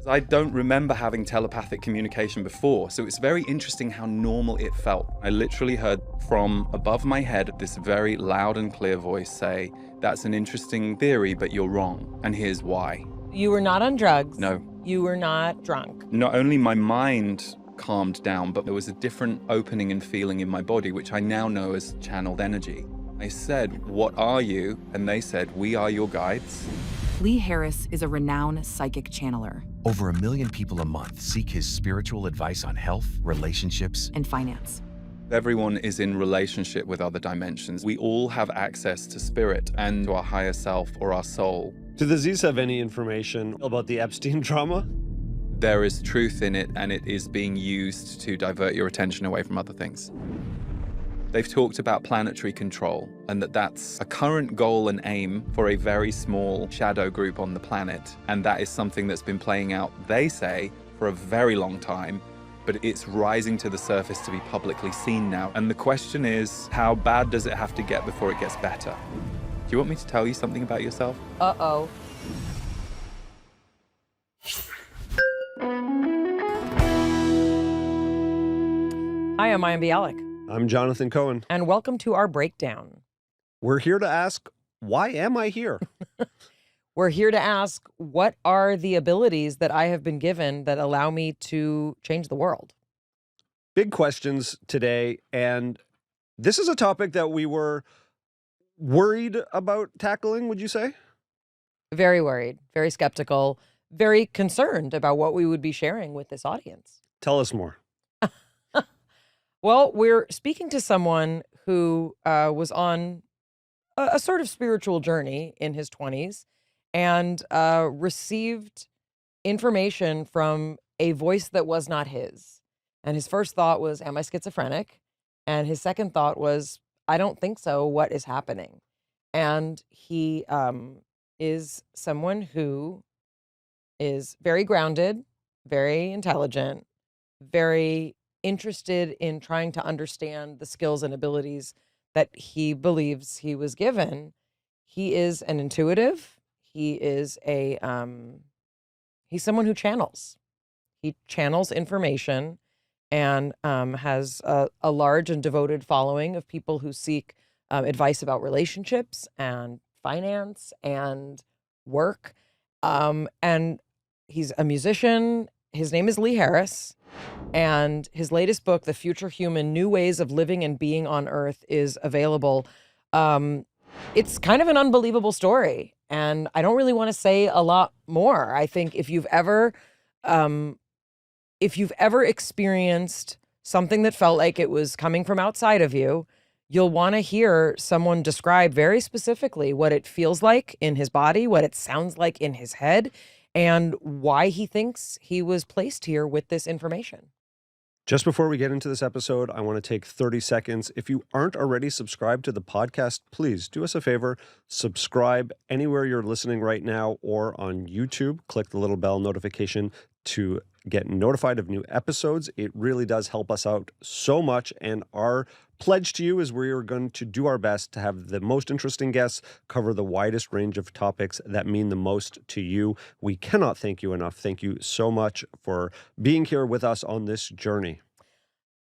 I don't remember having telepathic communication before, so it's very interesting how normal it felt. I literally heard from above my head this very loud and clear voice say, "That's an interesting theory, but you're wrong, and here's why." You were not on drugs. No. You were not drunk. Not only my mind calmed down, but there was a different opening and feeling in my body, which I now know as channeled energy. I said, "What are you?" And they said, "We are your guides." Lee Harris is a renowned psychic channeler. Over 1 million people a month seek his spiritual advice on health, relationships, and finance. Everyone is in relationship with other dimensions. We all have access to spirit and to our higher self or our soul. Do the Z's have any information about the Epstein drama? There is truth in it, and it is being used to divert your attention away from other things. They've talked about planetary control, and that's a current goal and aim for a very small shadow group on the planet. And that is something that's been playing out, they say, for a very long time, but it's rising to the surface to be publicly seen now. And the question is, how bad does it have to get before it gets better? Do you want me to tell you something about yourself? Uh-oh. Hi, I'm Mayim Bialik. I'm Jonathan Cohen. And welcome to our breakdown. We're here to ask, why am I here? We're here to ask, what are the abilities that I have been given that allow me to change the world? Big questions today, and this is a topic that we were worried about tackling, would you say? Very worried, very skeptical, very concerned about what we would be sharing with this audience. Tell us more. Well, we're speaking to someone who was on a sort of spiritual journey in his 20s and received information from a voice that was not his. And his first thought was, am I schizophrenic? And his second thought was, I don't think so. What is happening? And he is someone who is very grounded, very intelligent, very interested in trying to understand the skills and abilities that he believes he was given. He is an intuitive. He is he's someone who channels. He channels information and has a large and devoted following of people who seek advice about relationships and finance and work. And he's a musician. His name is Lee Harris. And his latest book, The Future Human, New Ways of Living and Being on Earth, is available. It's kind of an unbelievable story. And I don't really want to say a lot more. I think if you've ever experienced something that felt like it was coming from outside of you, you'll want to hear someone describe very specifically what it feels like in his body, what it sounds like in his head, and why he thinks he was placed here with this information. Just before we get into this episode, I want to take 30 seconds. If you aren't already subscribed to the podcast, please do us a favor, subscribe anywhere you're listening right now or on YouTube. Click the little bell notification to get notified of new episodes. It really does help us out so much. And our pledge to you is we are going to do our best to have the most interesting guests cover the widest range of topics that mean the most to you. We cannot thank you enough. Thank you so much for being here with us on this journey.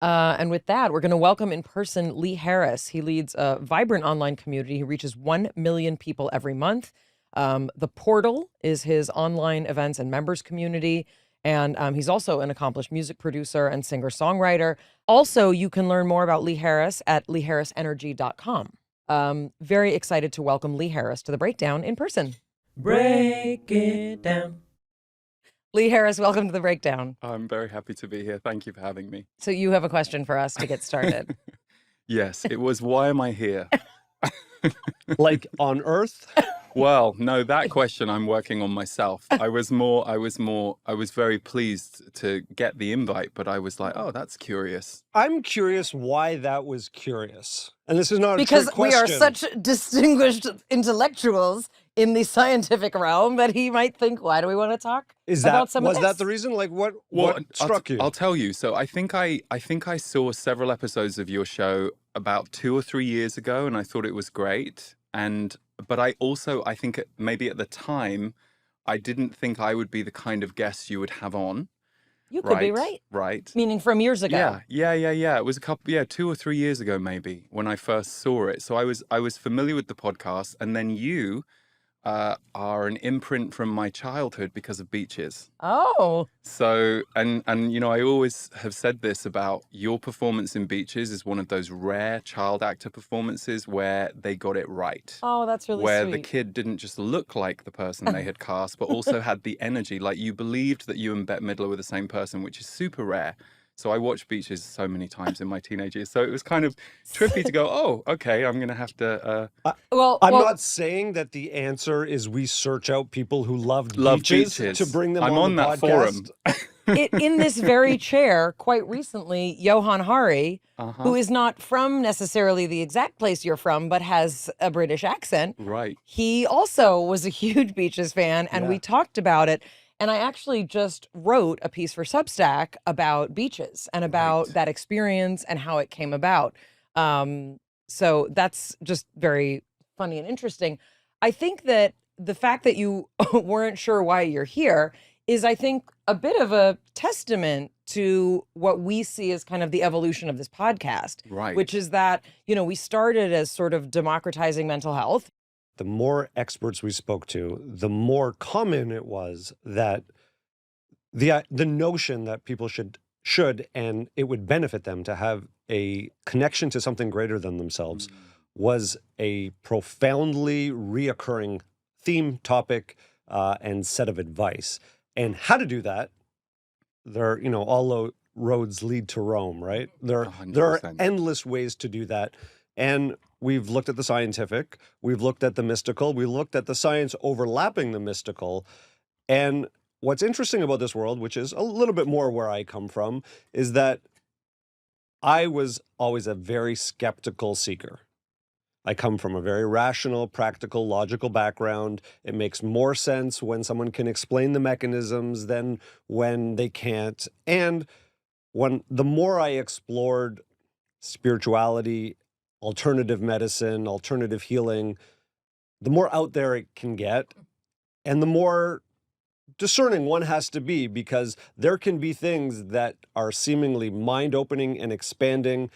And with that, we're going to welcome in person Lee Harris. He leads a vibrant online community. He reaches 1 million people every month. The Portal is his online events and members community. And he's also an accomplished music producer and singer-songwriter. Also, you can learn more about Lee Harris at leeharrisenergy.com. Very excited to welcome Lee Harris to The Breakdown in person. Break it down. Lee Harris, welcome to The Breakdown. I'm very happy to be here. Thank you for having me. So you have a question for us to get started. Yes, it was, why am I here? Like on Earth? Well, no, that question I'm working on myself. I was very pleased to get the invite, but I was like, oh, that's curious. I'm curious why that was curious. And this is not because a trick question. We are such distinguished intellectuals in the scientific realm that he might think, why do we want to talk about some of this? Was that the reason? Like what struck you? I'll tell you. So I think I saw several episodes of your show about 2 or 3 years ago, and I thought it was great. But I think maybe at the time, I didn't think I would be the kind of guest you would have on. You could be right. Right. Meaning from years ago. Yeah. It was 2 or 3 years ago, maybe, when I first saw it. So I was familiar with the podcast, and then you are an imprint from my childhood because of beaches. Oh. So, and I always have said this about your performance in Beaches is one of those rare child actor performances where they got it right. Oh, that's really where sweet. the kid didn't just look like the person they had cast, but also had the energy. Like you believed that you and Bette Midler were the same person, which is super rare. So I watched Beaches so many times in my teenage years. So it was kind of trippy to go, oh, okay, I'm going to have to... I'm not saying that the answer is we search out people who love beaches to bring them on the podcast. Forum. In this very chair, quite recently, Johan Hari, who is not from necessarily the exact place you're from, but has a British accent. Right. He also was a huge Beaches fan, and we talked about it. And I actually just wrote a piece for Substack about Beaches and about that experience and how it came about. So that's just very funny and interesting. I think that the fact that you weren't sure why you're here is, I think, a bit of a testament to what we see as kind of the evolution of this podcast. Right. Which is that, we started as sort of democratizing mental health. The more experts we spoke to, the more common it was that the notion that people should and it would benefit them to have a connection to something greater than themselves was a profoundly reoccurring theme, topic, and set of advice. And how to do that, all roads lead to Rome, right? There are endless ways to do that. And we've looked at the scientific, we've looked at the mystical, we looked at the science overlapping the mystical. And what's interesting about this world, which is a little bit more where I come from, is that I was always a very skeptical seeker. I come from a very rational, practical, logical background. It makes more sense when someone can explain the mechanisms than when they can't. And the more I explored spirituality, alternative medicine, alternative healing, the more out there it can get and the more discerning one has to be, because there can be things that are seemingly mind-opening and expanding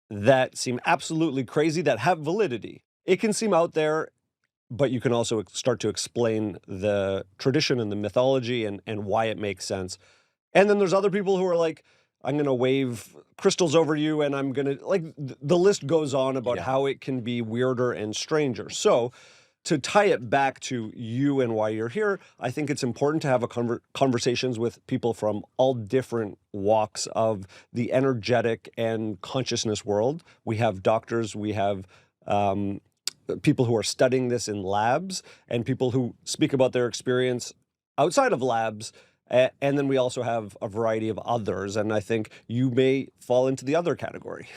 that seem absolutely crazy, that have validity. It can seem out there, but you can also start to explain the tradition and the mythology and why it makes sense. And then there's other people who are like, I'm going to wave crystals over you, and I'm going to, the list goes on about how it can be weirder and stranger. So to tie it back to you and why you're here, I think it's important to have conversations with people from all different walks of the energetic and consciousness world. We have doctors, we have people who are studying this in labs, and people who speak about their experience outside of labs. And then we also have a variety of others. And I think you may fall into the other category.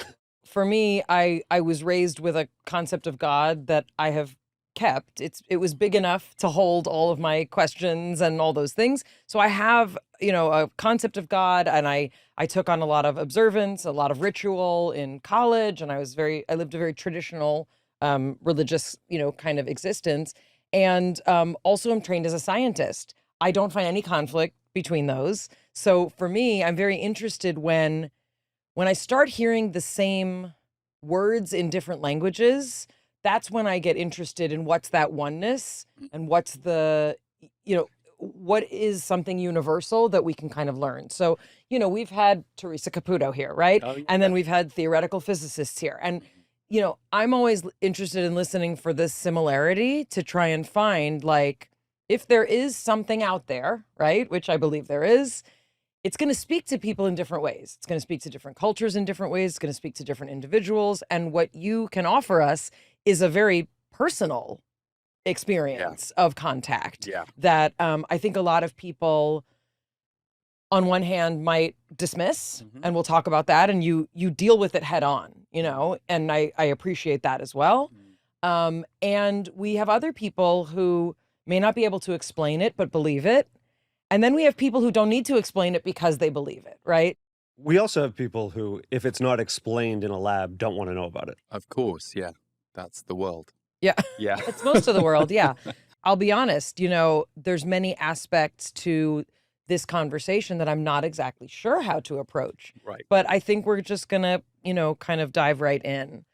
For me, I was raised with a concept of God that I have kept. It was big enough to hold all of my questions and all those things. So I have, a concept of God, and I took on a lot of observance, a lot of ritual in college. And I lived a very traditional, religious, kind of existence. And also I'm trained as a scientist. I don't find any conflict between those. So for me, I'm very interested when I start hearing the same words in different languages. That's when I get interested in what's that oneness and what's the, what is something universal that we can kind of learn. So, we've had Teresa Caputo here, right? Oh, yeah. And then we've had theoretical physicists here. And, I'm always interested in listening for this similarity to try and find, if there is something out there, right, which I believe there is, it's going to speak to people in different ways. It's going to speak to different cultures in different ways. It's going to speak to different individuals. And what you can offer us is a very personal experience of contact that I think a lot of people, on one hand, might dismiss, and we'll talk about that. And you deal with it head on, and I appreciate that as well. And we have other people who may not be able to explain it, but believe it. And then we have people who don't need to explain it because they believe it, right? We also have people who, if it's not explained in a lab, don't want to know about it. Of course, yeah. That's the world. Yeah. Yeah. It's most of the world, yeah. I'll be honest, there's many aspects to this conversation that I'm not exactly sure how to approach. Right. But I think we're just gonna, kind of dive right in.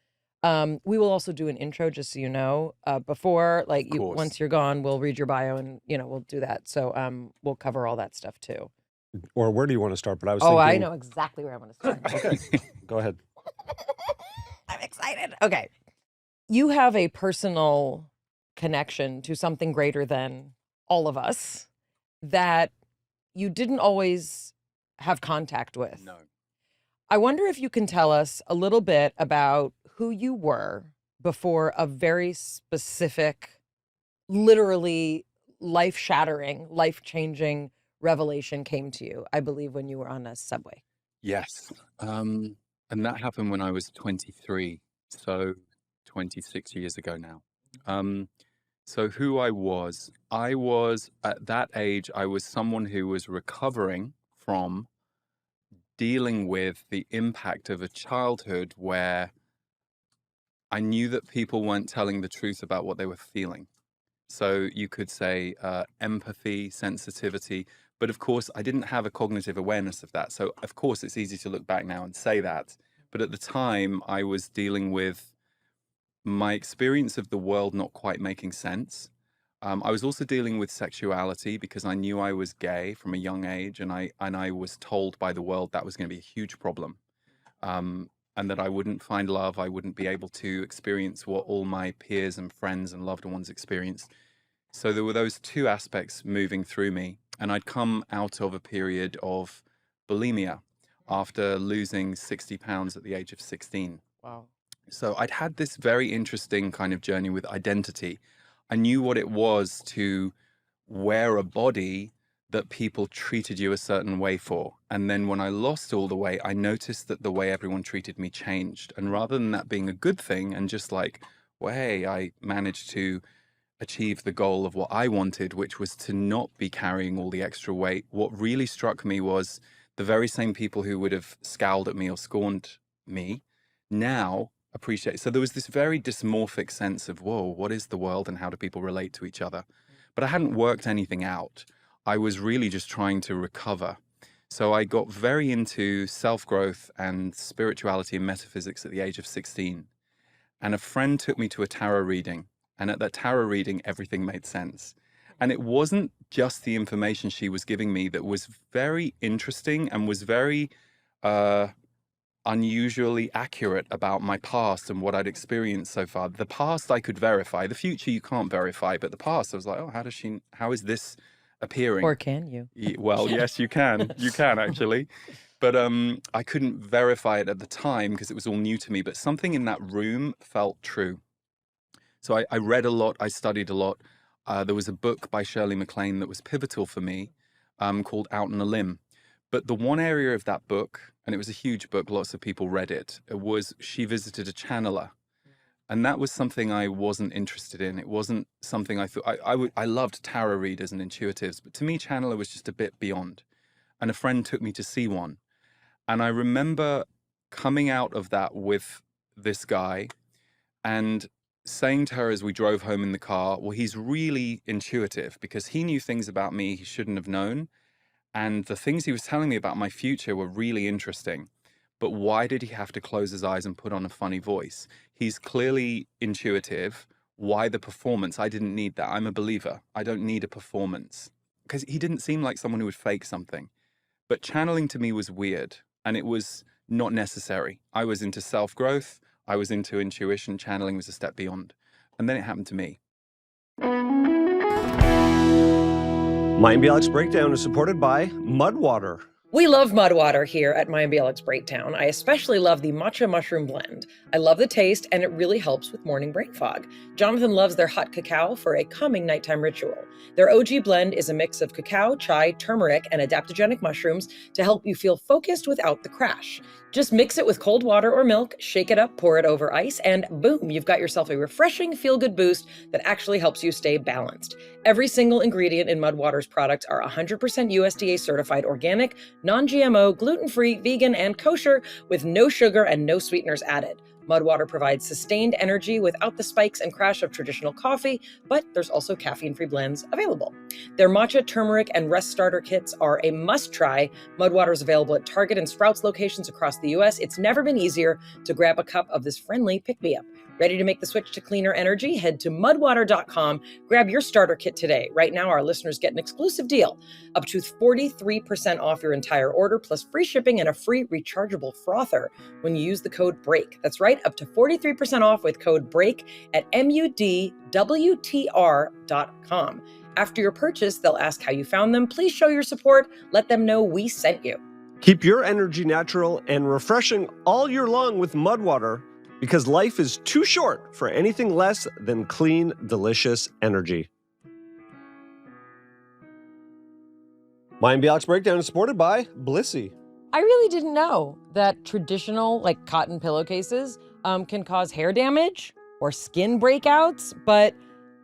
We will also do an intro, just so you know, before, course. once you're gone, we'll read your bio and, we'll do that. So we'll cover all that stuff too. Or where do you want to start? But I was Oh, I thinking... know exactly where I want to start. Okay, go ahead. I'm excited. Okay. You have a personal connection to something greater than all of us that you didn't always have contact with. No. I wonder if you can tell us a little bit about who you were before a very specific, literally life-shattering, life-changing revelation came to you, I believe, when you were on a subway. Yes. And that happened when I was 23, so 26 years ago now. So who I was at that age, I was someone who was recovering from dealing with the impact of a childhood where I knew that people weren't telling the truth about what they were feeling. So you could say empathy, sensitivity, but of course I didn't have a cognitive awareness of that. So of course it's easy to look back now and say that. But at the time I was dealing with my experience of the world not quite making sense. I was also dealing with sexuality because I knew I was gay from a young age, and I was told by the world that was going to be a huge problem, and that I wouldn't find love, I wouldn't be able to experience what all my peers and friends and loved ones experienced. So there were those two aspects moving through me, and I'd come out of a period of bulimia after losing 60 pounds at the age of 16. Wow. So I'd had this very interesting kind of journey with identity. I knew what it was to wear a body that people treated you a certain way for. And then when I lost all the weight, I noticed that the way everyone treated me changed. And rather than that being a good thing and just like, well, hey, I managed to achieve the goal of what I wanted, which was to not be carrying all the extra weight, what really struck me was the very same people who would have scowled at me or scorned me now appreciate. So there was this very dysmorphic sense of, whoa, what is the world and how do people relate to each other? But I hadn't worked anything out. I was really just trying to recover. So I got very into self-growth and spirituality and metaphysics at the age of 16. And a friend took me to a tarot reading. And at that tarot reading, everything made sense. And it wasn't just the information she was giving me that was very interesting and was very unusually accurate about my past and what I'd experienced so far. The past I could verify, the future you can't verify, but the past I was like, oh, how is this appearing? Or can you? Well, yes, you can actually. But I couldn't verify it at the time because it was all new to me, but something in that room felt true. So I read a lot, I studied a lot. There was a book by Shirley MacLaine that was pivotal for me called Out on a Limb. But the one area of that book, and it was a huge book, lots of people read it, was she visited a channeler. And that was something I wasn't interested in. It wasn't something I thought, I loved tarot readers and intuitives, but to me, channeler was just a bit beyond. And a friend took me to see one. And I remember coming out of that with this guy and saying to her as we drove home in the car, well, he's really intuitive because he knew things about me he shouldn't have known. And the things he was telling me about my future were really interesting. But why did he have to close his eyes and put on a funny voice? He's clearly intuitive. Why the performance? I didn't need that. I'm a believer. I don't need a performance. Because he didn't seem like someone who would fake something. But channeling to me was weird. And it was not necessary. I was into self-growth. I was into intuition. Channeling was a step beyond. And then it happened to me. Mayim Bialik's Breakdown is supported by Mudwater. We love Mudwater here at Mayim Bialik's Breakdown. I especially love the matcha mushroom blend. I love the taste, and it really helps with morning brain fog. Jonathan loves their hot cacao for a calming nighttime ritual. Their OG blend is a mix of cacao, chai, turmeric, and adaptogenic mushrooms to help you feel focused without the crash. Just mix it with cold water or milk, shake it up, pour it over ice, and boom, you've got yourself a refreshing feel-good boost that actually helps you stay balanced. Every single ingredient in Mudwater's products are 100% USDA certified organic, non-GMO, gluten-free, vegan, and kosher with no sugar and no sweeteners added. Mudwater provides sustained energy without the spikes and crash of traditional coffee, but there's also caffeine-free blends available. Their matcha, turmeric, and rest starter kits are a must-try. Mudwater is available at Target and Sprouts locations across the U.S. It's never been easier to grab a cup of this friendly pick-me-up. Ready to make the switch to cleaner energy? Head to mudwater.com. Grab your starter kit today. Right now, our listeners get an exclusive deal, up to 43% off your entire order, plus free shipping and a free rechargeable frother when you use the code BREAK. That's right, up to 43% off with code BREAK at mudwtr.com. After your purchase, they'll ask how you found them. Please show your support. Let them know we sent you. Keep your energy natural and refreshing all year long with Mudwater, because life is too short for anything less than clean, delicious energy. Mayim Bialik's Breakdown is supported by Blissy. I really didn't know that traditional, like cotton pillowcases, can cause hair damage or skin breakouts, but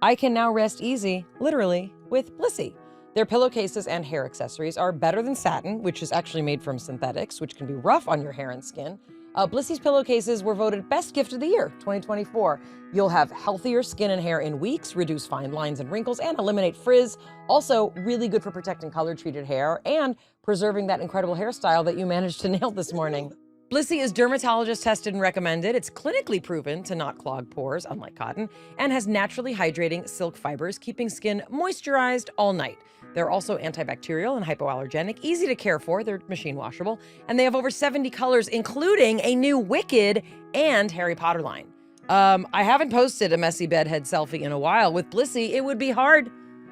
I can now rest easy, literally, with Blissy. Their pillowcases and hair accessories are better than satin, which is actually made from synthetics, which can be rough on your hair and skin. Blissy's pillowcases were voted Best Gift of the Year 2024. You'll have healthier skin and hair in weeks, reduce fine lines and wrinkles, and eliminate frizz. Also, really good for protecting color-treated hair and preserving that incredible hairstyle that you managed to nail this morning. Blissy is dermatologist tested and recommended. It's clinically proven to not clog pores, unlike cotton, and has naturally hydrating silk fibers, keeping skin moisturized all night. They're also antibacterial and hypoallergenic, easy to care for, they're machine washable, and they have over 70 colors, including a new Wicked and Harry Potter line. I haven't posted a messy bedhead selfie in a while. With Blissy, it would be hard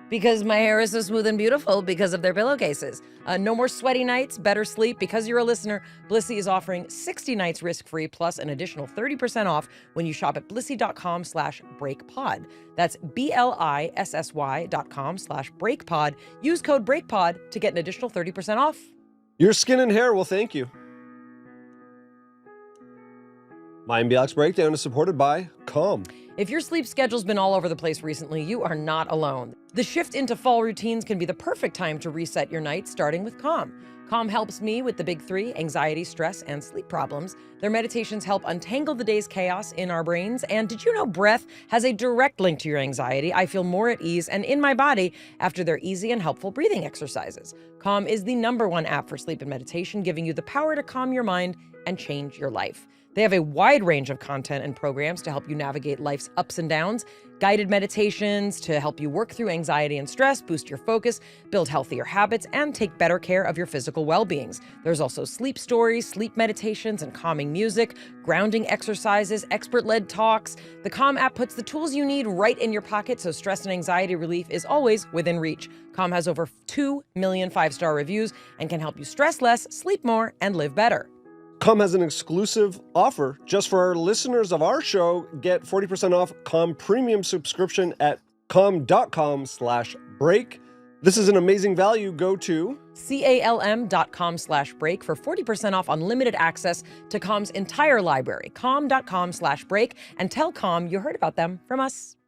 because my hair is so smooth and beautiful because of their pillowcases. No more sweaty nights, better sleep. Because you're a listener, Blissy is offering 60 nights risk-free plus an additional 30% off when you shop at blissy.com/breakpod. That's BLISSY.com/breakpod. Use code BREAKPOD to get an additional 30% off. Your skin and hair will thank you. Mayim Bialik's Breakdown is supported by Calm. If your sleep schedule's been all over the place recently, you are not alone. The shift into fall routines can be the perfect time to reset your night, starting with Calm. Calm helps me with the big three: anxiety, stress, and sleep problems. Their meditations help untangle the day's chaos in our brains. And did you know breath has a direct link to your anxiety? I feel more at ease and in my body after their easy and helpful breathing exercises. Calm is the #1 app for sleep and meditation, giving you the power to calm your mind and change your life. They have a wide range of content and programs to help you navigate life's ups and downs, guided meditations to help you work through anxiety and stress, boost your focus, build healthier habits, and take better care of your physical well-beings. There's also sleep stories, sleep meditations, and calming music, grounding exercises, expert-led talks. The Calm app puts the tools you need right in your pocket, so stress and anxiety relief is always within reach. Calm has over 2 million 5-star reviews and can help you stress less, sleep more, and live better. Calm has an exclusive offer just for our listeners of our show. Get 40% off Calm premium subscription at calm.com/break. This is an amazing value. Go to calm.com/break for 40% off unlimited access to Calm's entire library. Calm.com/break, and tell Calm you heard about them from us.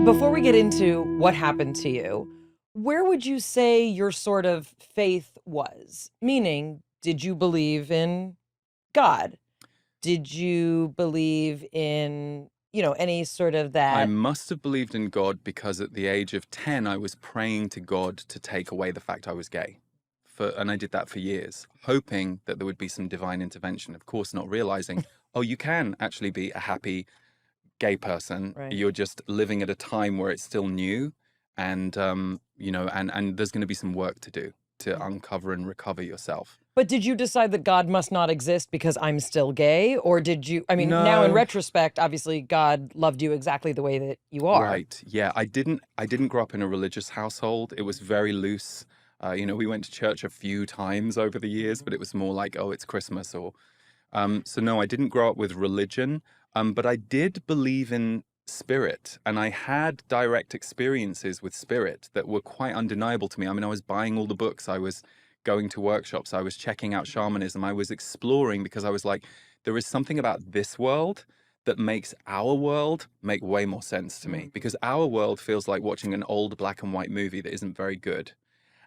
Before we get into what happened to you, where would you say your sort of faith was? Meaning, did you believe in God? Did you believe in, any sort of that? I must have believed in God because at the age of 10, I was praying to God to take away the fact I was gay. And I did that for years, hoping that there would be some divine intervention. Of course, not realizing, you can actually be a happy gay person. Right. You're just living at a time where it's still new. And, and there's going to be some work to do to uncover and recover yourself. But did you decide that God must not exist because I'm still gay? Or did you, No. now in retrospect, obviously God loved you exactly the way that you are. Right. Yeah. I didn't grow up in a religious household. It was very loose. We went to church a few times over the years, but it was more like, it's Christmas or, so no, I didn't grow up with religion. But I did believe in spirit, and I had direct experiences with spirit that were quite undeniable to me. I was buying all the books, I was going to workshops, I was checking out shamanism, I was exploring because I was like, there is something about this world that makes our world make way more sense to me, because our world feels like watching an old black and white movie that isn't very good.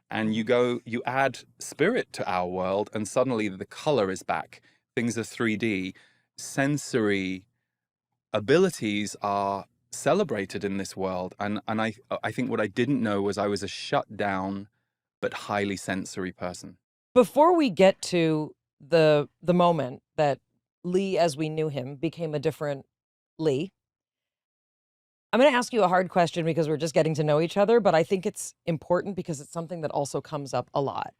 And you add spirit to our world, and suddenly the color is back. Things are 3D. Sensory abilities are celebrated in this world. And I think what I didn't know was I was a shut down but highly sensory person. Before we get to the moment that Lee, as we knew him, became a different Lee, I'm going to ask you a hard question because we're just getting to know each other, but I think it's important because it's something that also comes up a lot.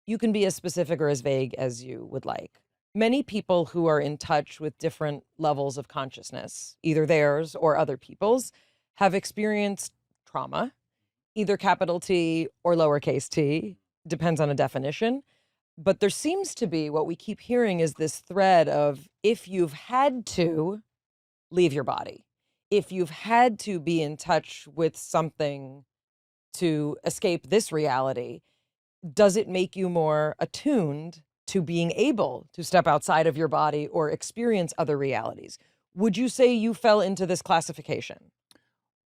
You can be as specific or as vague as you would like. Many people who are in touch with different levels of consciousness, either theirs or other people's, have experienced trauma, either capital T or lowercase t, depends on a definition. But there seems to be, what we keep hearing is this thread of, if you've had to leave your body, if you've had to be in touch with something to escape this reality, does it make you more attuned to being able to step outside of your body or experience other realities? Would you say you fell into this classification?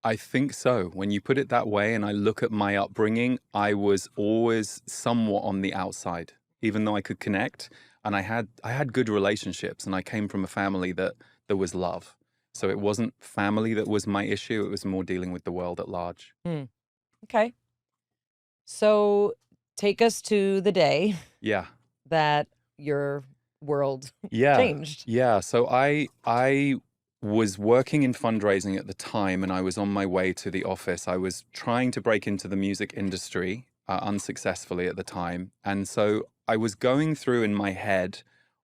I think so. When you put it that way, and I look at my upbringing, I was always somewhat on the outside, even though I could connect, and I had good relationships, and I came from a family that there was love. So it wasn't family that was my issue. It was more dealing with the world at large. Okay. So take us to the day Yeah. that your world Yeah. changed. Yeah. So I was working in fundraising at the time, and I was on my way to the office. I was trying to break into the music industry unsuccessfully at the time. And so I was going through in my head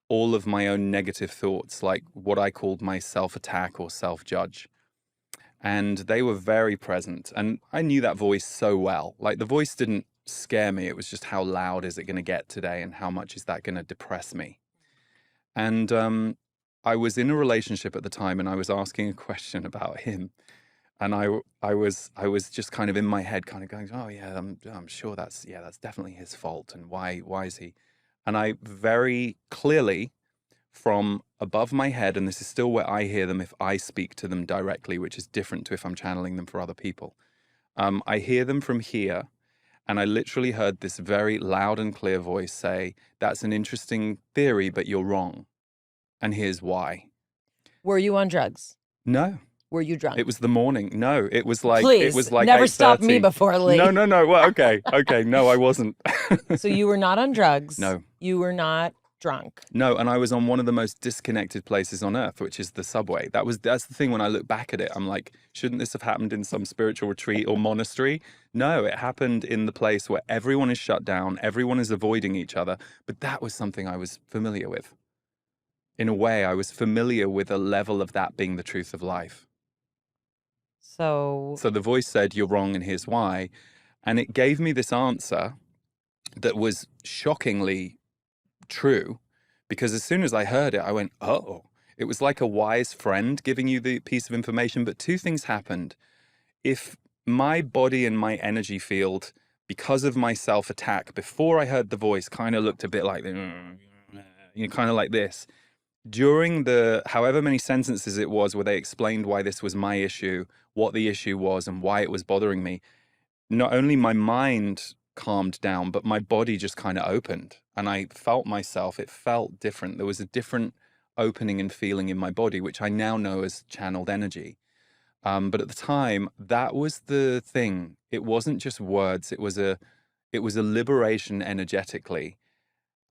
all of my own negative thoughts, like what I called my self-attack or self-judge. And they were very present. And I knew that voice so well. Like, the voice didn't scare me. It was just, how loud is it going to get today? And how much is that going to depress me? And I was in a relationship at the time, and I was asking a question about him. And I was just kind of in my head kind of going, oh yeah, I'm sure that's definitely his fault. And why is he? And I very clearly, from above my head, and this is still where I hear them if I speak to them directly, which is different to if I'm channeling them for other people. I hear them from here, and I literally heard this very loud and clear voice say, that's an interesting theory, but you're wrong. And here's why. Were you on drugs? No. Were you drunk? It was the morning. No, it was like, Please, it was like never stop 8:30. me before, Lee. No. Well, okay. No, I wasn't. So you were not on drugs. No. You were not drunk. No, and I was on one of the most disconnected places on earth, which is the subway. That's the thing. When I look back at it, I'm like, shouldn't this have happened in some spiritual retreat or monastery? No, it happened in the place where everyone is shut down, everyone is avoiding each other. But that was something I was familiar with. In a way, I was familiar with a level of that being the truth of life. So the voice said, you're wrong, and here's why. And it gave me this answer that was shockingly true, because as soon as I heard it, I went, oh. It was like a wise friend giving you the piece of information. But two things happened. If my body and my energy field, because of my self-attack, before I heard the voice, kind of looked a bit like, kind of like this. During the however many sentences it was where they explained why this was my issue, what the issue was, and why it was bothering me, not only my mind calmed down, but my body just kind of opened. And I felt myself, it felt different. There was a different opening and feeling in my body, which I now know as channeled energy. But at the time, that was the thing. It wasn't just words. It was a liberation energetically.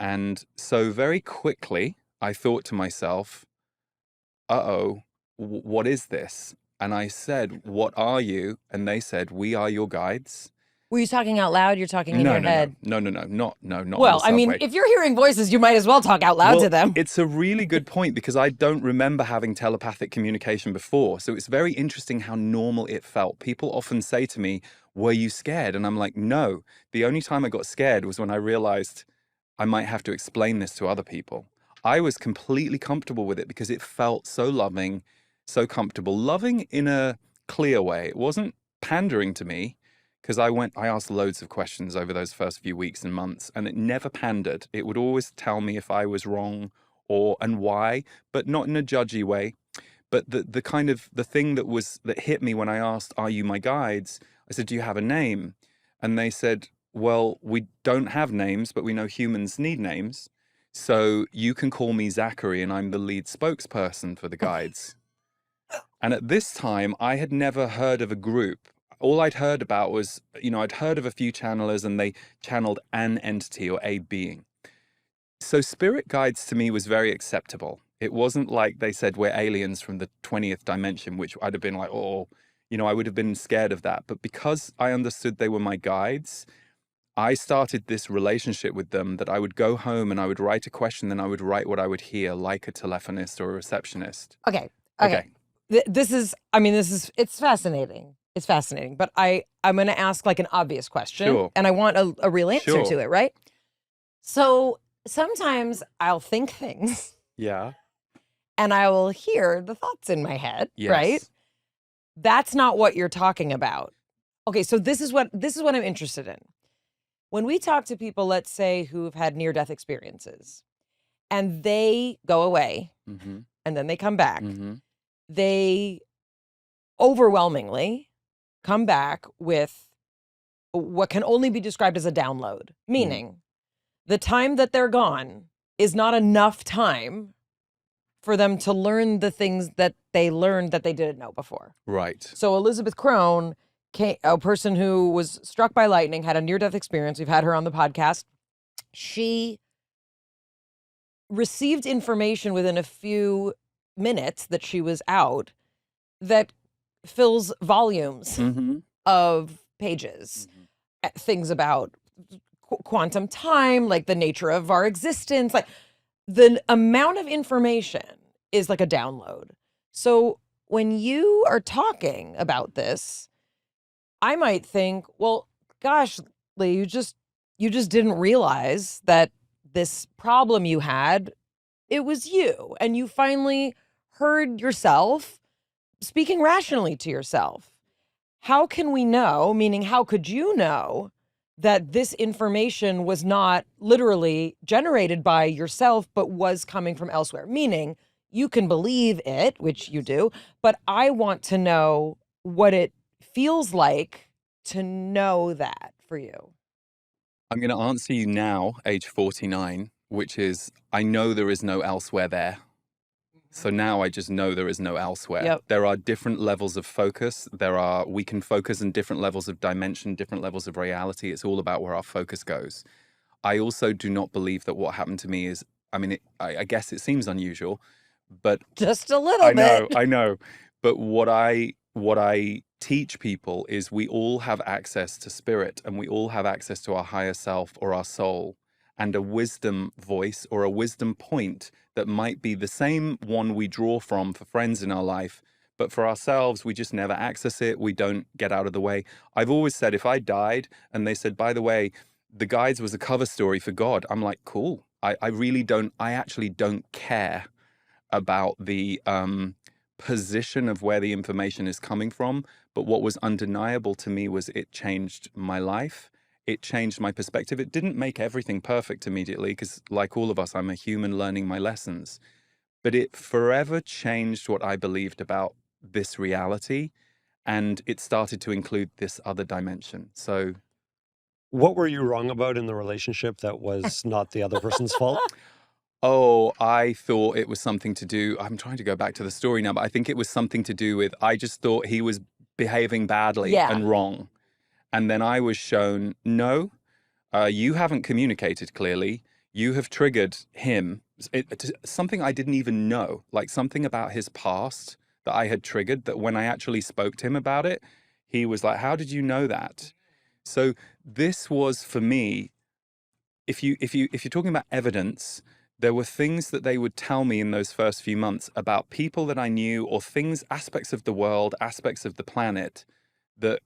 And so very quickly, I thought to myself, uh-oh, what is this? And I said, what are you? And they said, we are your guides. were you talking out loud? You're talking in your head? No, not Well, I mean, subway. if you're hearing voices, you might as well talk out loud to them. It's a really good point, because I don't remember having telepathic communication before. So it's very interesting how normal it felt. People often say to me, were you scared? And I'm like, no. The only time I got scared was when I realized I might have to explain this to other people. I was completely comfortable with it because it felt so loving, so comfortable. Loving in a clear way. It wasn't pandering to me, because I asked loads of questions over those first few weeks and months, and it never pandered. It would always tell me if I was wrong and why, but not in a judgy way. But the kind of the thing that hit me when I asked, are you my guides? I said, do you have a name? And they said, well, we don't have names, but we know humans need names. So you can call me Zachary, and I'm the lead spokesperson for the guides. And at this time, I had never heard of a group. All I'd heard about was, I'd heard of a few channelers, and they channeled an entity or a being. So spirit guides to me was very acceptable. It wasn't like they said we're aliens from the 20th dimension, which I'd have been like, oh, I would have been scared of that. But because I understood they were my guides, I started this relationship with them that I would go home and I would write a question, then I would write what I would hear, like a telephonist or a receptionist. Okay. Okay. It's fascinating. It's fascinating. But I'm going to ask like an obvious question. Sure. And I want a real answer Sure. to it, right? So sometimes I'll think things Yeah. and I will hear the thoughts in my head, Yes. right? That's not what you're talking about. Okay, so this is what I'm interested in. When we talk to people, let's say, who've had near-death experiences, and they go away, Mm-hmm. and then they come back, Mm-hmm. they overwhelmingly come back with what can only be described as a download, meaning the time that they're gone is not enough time for them to learn the things that they learned that they didn't know before. Right. So Elizabeth Crone, a person who was struck by lightning, had a near-death experience. We've had her on the podcast. She received information within a few minutes that she was out that fills volumes Mm-hmm. of pages. Things about quantum time, like the nature of our existence, like the amount of information is like a download. So when you are talking about this, I might think, well, gosh, Lee, you just didn't realize that this problem you had, it was you. And you finally heard yourself speaking rationally to yourself. How can we know, meaning how could you know that this information was not literally generated by yourself, but was coming from elsewhere? Meaning you can believe it, which you do, but I want to know what it feels like to know that for you. I'm going to answer you now, age 49, which is, I know there is no elsewhere there. So now I just know there is no elsewhere. Yep. There are different levels of focus. We can focus in different levels of dimension, different levels of reality. It's all about where our focus goes. I also do not believe that what happened to me is, I guess it seems unusual, but Just a little bit. I know. But what I teach people is we all have access to spirit, and we all have access to our higher self or our soul, and a wisdom voice or a wisdom point that might be the same one we draw from for friends in our life, but for ourselves, we just never access it. We don't get out of the way. I've always said, if I died and they said, by the way, the guides was a cover story for God, I'm like, cool. I actually don't care about the position of where the information is coming from. But what was undeniable to me was it changed my life. It changed my perspective. It didn't make everything perfect immediately, because like all of us, I'm a human learning my lessons. But it forever changed what I believed about this reality. And it started to include this other dimension. So What were you wrong about in the relationship that was not the other person's fault? Oh, I thought it was something to do. I'm trying to go back to the story now, but I think it was something to do with, I just thought he was behaving badly Yeah. and wrong. And then I was shown, no, you haven't communicated clearly. You have triggered him. Something I didn't even know, like something about his past that I had triggered, that when I actually spoke to him about it, he was like, how did you know that? So this was, for me, if you're talking about evidence, there were things that they would tell me in those first few months about people that I knew, or things, aspects of the world, aspects of the planet that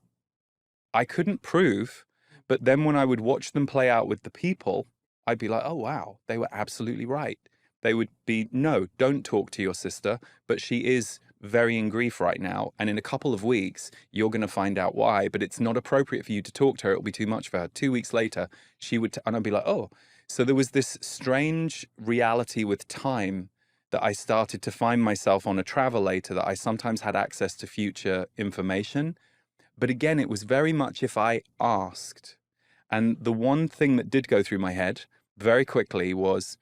I couldn't prove. But then when I would watch them play out with the people, I'd be like, oh, wow, they were absolutely right. They would be, no, don't talk to your sister, but she is very in grief right now. And in a couple of weeks, you're going to find out why, but it's not appropriate for you to talk to her. It'll be too much for her. 2 weeks later, she would, and I'd be like, oh. So there was this strange reality with time that I started to find myself on a travelator, that I sometimes had access to future information. But again, it was very much if I asked. And the one thing that did go through my head very quickly was,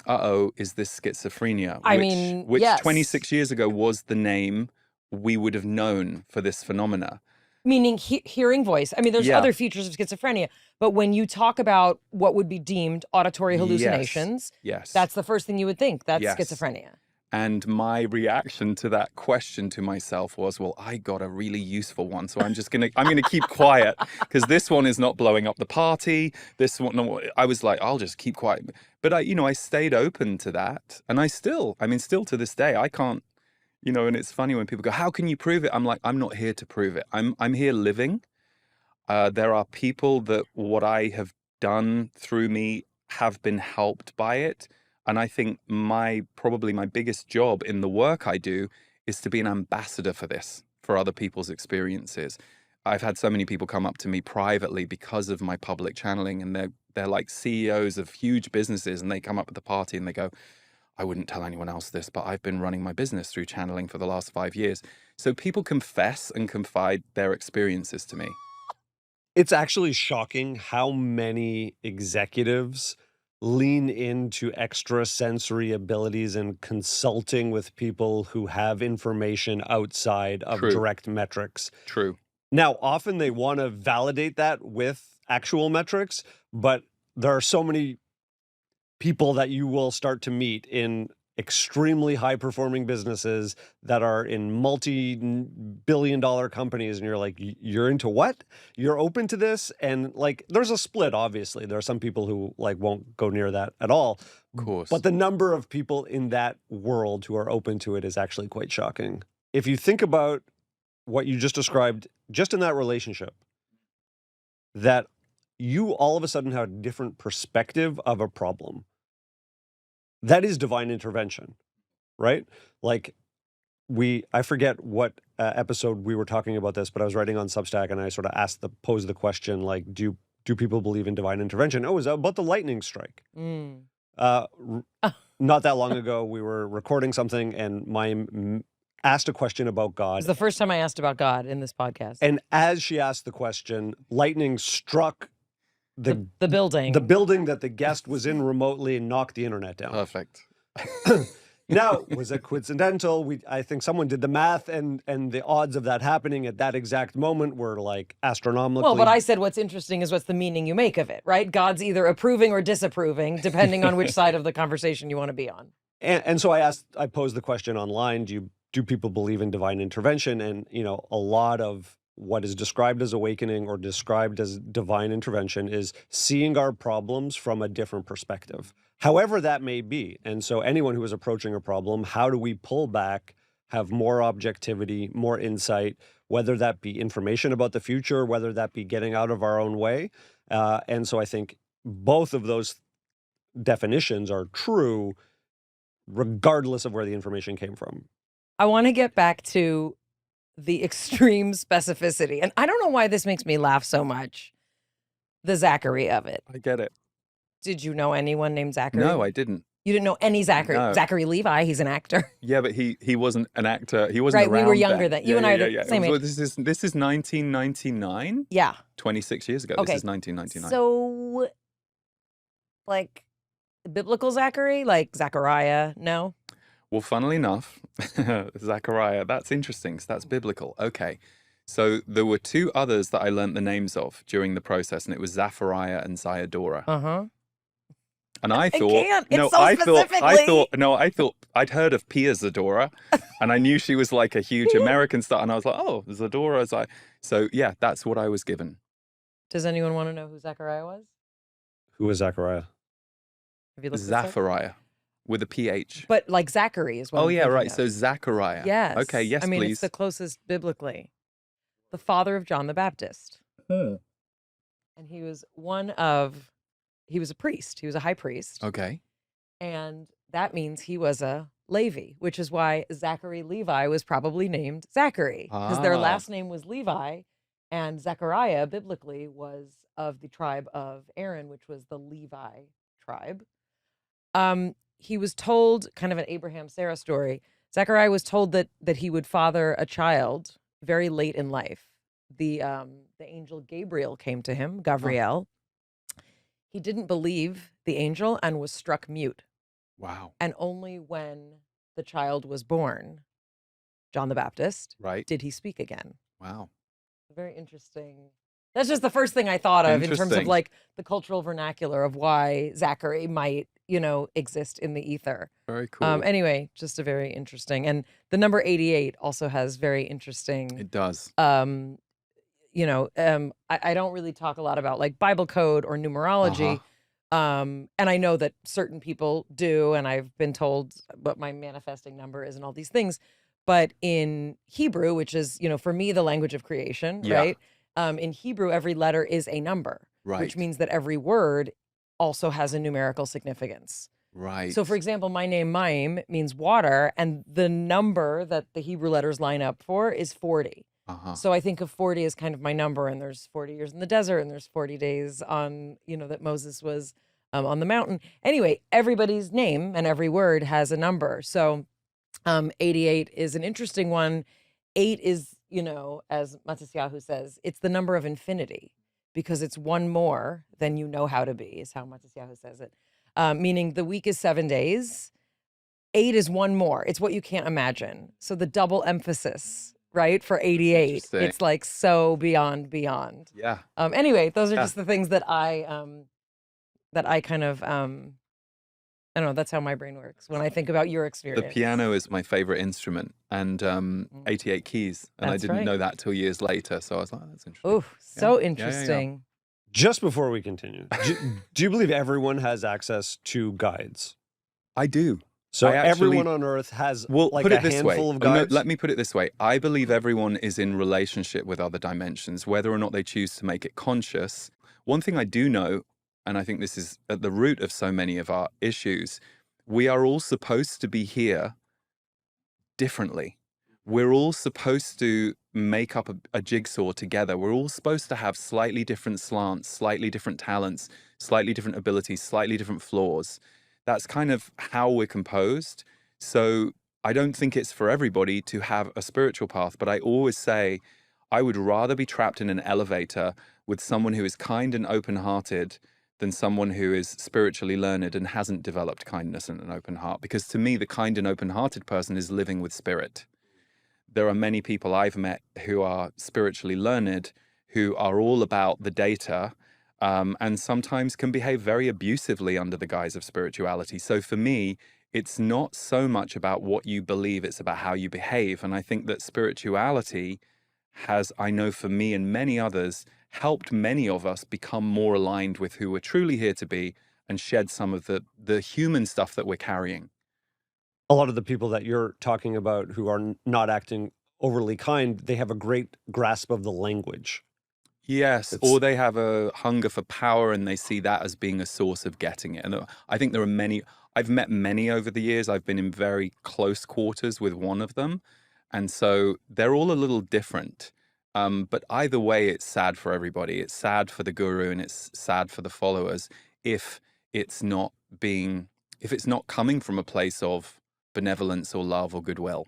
is this schizophrenia? Which yes. 26 years ago was the name we would have known for this phenomena. Meaning hearing voice. I mean, there's Yeah. other features of schizophrenia, but when you talk about what would be deemed auditory hallucinations, Yes. that's the first thing you would think. That's Yes. schizophrenia. And my reaction to that question to myself was, well, I got a really useful one. So I'm going to keep quiet because this one is not blowing up the party. This one, no, I was like, I'll just keep quiet. But I stayed open to that. And still to this day, I can't, and it's funny when people go, how can you prove it? I'm like, I'm not here to prove it. I'm here living. There are people that what I have done through me have been helped by it. And I think probably my biggest job in the work I do is to be an ambassador for this, for other people's experiences. I've had so many people come up to me privately because of my public channeling, and they're like CEOs of huge businesses, and they come up at the party and they go, I wouldn't tell anyone else this, but I've been running my business through channeling for the last 5 years. So people confess and confide their experiences to me. It's actually shocking how many executives lean into extrasensory abilities and consulting with people who have information outside of True. direct metrics. True. Now, often they want to validate that with actual metrics, but there are so many people that you will start to meet in extremely high-performing businesses that are in multi-billion-dollar companies, and you're like, you're into what? You're open to this? And like, there's a split, obviously. There are some people who like won't go near that at all. Of course. But the number of people in that world who are open to it is actually quite shocking. If you think about what you just described, just in that relationship, that you all of a sudden have a different perspective of a problem. That is divine intervention, right? Like I forget what episode we were talking about this, but I was writing on Substack and I sort of posed the question, like, do people believe in divine intervention? Oh, it was about the lightning strike. Not that long ago, we were recording something and Mayim asked a question about God. It was the first time I asked about God in this podcast. And as she asked the question, lightning struck the building. The building that the guest was in remotely and knocked the internet down. Perfect. Now, was it coincidental? I think someone did the math, and the odds of that happening at that exact moment were like astronomically. Well, but I said what's interesting is what's the meaning you make of it, right? God's either approving or disapproving, depending on which side of the conversation you want to be on. And so I posed the question online, do people believe in divine intervention? And, a lot of what is described as awakening or described as divine intervention is seeing our problems from a different perspective, however that may be. And so anyone who is approaching a problem, how do we pull back, have more objectivity, more insight, whether that be information about the future, whether that be getting out of our own way. And so I think both of those definitions are true, regardless of where the information came from. I want to get back to the extreme specificity. And I don't know why this makes me laugh so much. The Zachary of it. I get it. Did you know anyone named Zachary? No, I didn't. You didn't know any Zachary? No. Zachary Levi, he's an actor. Yeah, but he wasn't an actor. He wasn't right, around we were younger then. then. You and I are the same age. This is 1999? Yeah. 26 years ago. Okay. This is 1999. So, like, biblical Zachary? Like Zachariah? No? Well, funnily enough, Zachariah, that's interesting. So that's biblical. Okay. So there were two others that I learned the names of during the process, and it was Zaphariah and Ziadora. Uh-huh. And I thought, I thought I'd heard of Pia Zadora, and I knew she was like a huge American star, and I was like, oh, Zadora. So yeah, that's what I was given. Does anyone want to know who Zachariah was? Who was Zachariah? Have you looked this up? Zaphariah. With a PH. But like Zachary is what I'm yeah, thinking right. of. So Zachariah. Yes. Okay, yes, I mean, please. it's the closest biblically. The father of John the Baptist. And he was he was a priest. He was a high priest. Okay. And that means he was a Levi, which is why Zachary Levi was probably named Zachary. Because their last name was Levi, and Zechariah biblically was of the tribe of Aaron, which was the Levi tribe. He was told, kind of an Abraham Sarah story, Zechariah was told that he would father a child very late in life. The angel Gabriel came to him, Gabriel, he didn't believe the angel and was struck mute. Wow. And only when the child was born, John the Baptist, Right. did he speak again. Wow. Very interesting. That's just the first thing I thought of in terms of Interesting. like the cultural vernacular of why Zachary might, exist in the ether. Very cool. Anyway, just a very interesting. And the number 88 also has very interesting. It does. I don't really talk a lot about like Bible code or numerology. And I know that certain people do, and I've been told what my manifesting number is and all these things. But in Hebrew, which is, for me, the language of creation, Yeah. right? In Hebrew, every letter is a number, Right. which means that every word also has a numerical significance. Right. So, for example, my name Mayim means water, and the number that the Hebrew letters line up for is 40. So I think of 40 as kind of my number, and there's 40 years in the desert, and there's 40 days on, that Moses was on the mountain. Anyway, everybody's name and every word has a number. So 88 is an interesting one. 8 is, as Matisyahu says, it's the number of infinity because it's one more than you know how to be, is how Matisyahu says it. Meaning the week is 7 days. 8 is one more. It's what you can't imagine. So the double emphasis, right, for 88. Interesting. It's like so beyond. Yeah. Anyway, those are Yeah. just the things that I kind of I don't know, that's how my brain works when I think about your The experience. piano is my favorite instrument, and 88 keys, and I That's didn't right. know that till years later. So I was like, oh, that's interesting. Ooh, so Yeah. interesting. Just before we continue, do you believe everyone has access to guides? I do. So I actually- everyone on Earth has Well, like put a it this way. handful of Oh, no, guides? let me put it this way. I believe everyone is in relationship with other dimensions, whether or not they choose to make it conscious. One thing I do know, and I think this is at the root of so many of our issues, we are all supposed to be here differently. We're all supposed to make up a jigsaw together. We're all supposed to have slightly different slants, slightly different talents, slightly different abilities, slightly different flaws. That's kind of how we're composed. So I don't think it's for everybody to have a spiritual path, but I always say I would rather be trapped in an elevator with someone who is kind and open-hearted than someone who is spiritually learned and hasn't developed kindness and an open heart. Because to me, the kind and open-hearted person is living with spirit. There are many people I've met who are spiritually learned, who are all about the data, and sometimes can behave very abusively under the guise of spirituality. So for me, it's not so much about what you believe, it's about how you behave. And I think that spirituality has, I know for me and many others, helped many of us become more aligned with who we're truly here to be and shed some of the human stuff that we're carrying. A lot of the people that you're talking about who are not acting overly kind, they have a great grasp of the language. Yes, or they have a hunger for power and they see that as being a source of getting it. And I think there are many, I've met many over the years. I've been in very close quarters with one of them. And so they're all a little different. But either way, it's sad for everybody. It's sad for the guru and it's sad for the followers if it's not coming from a place of benevolence or love or goodwill.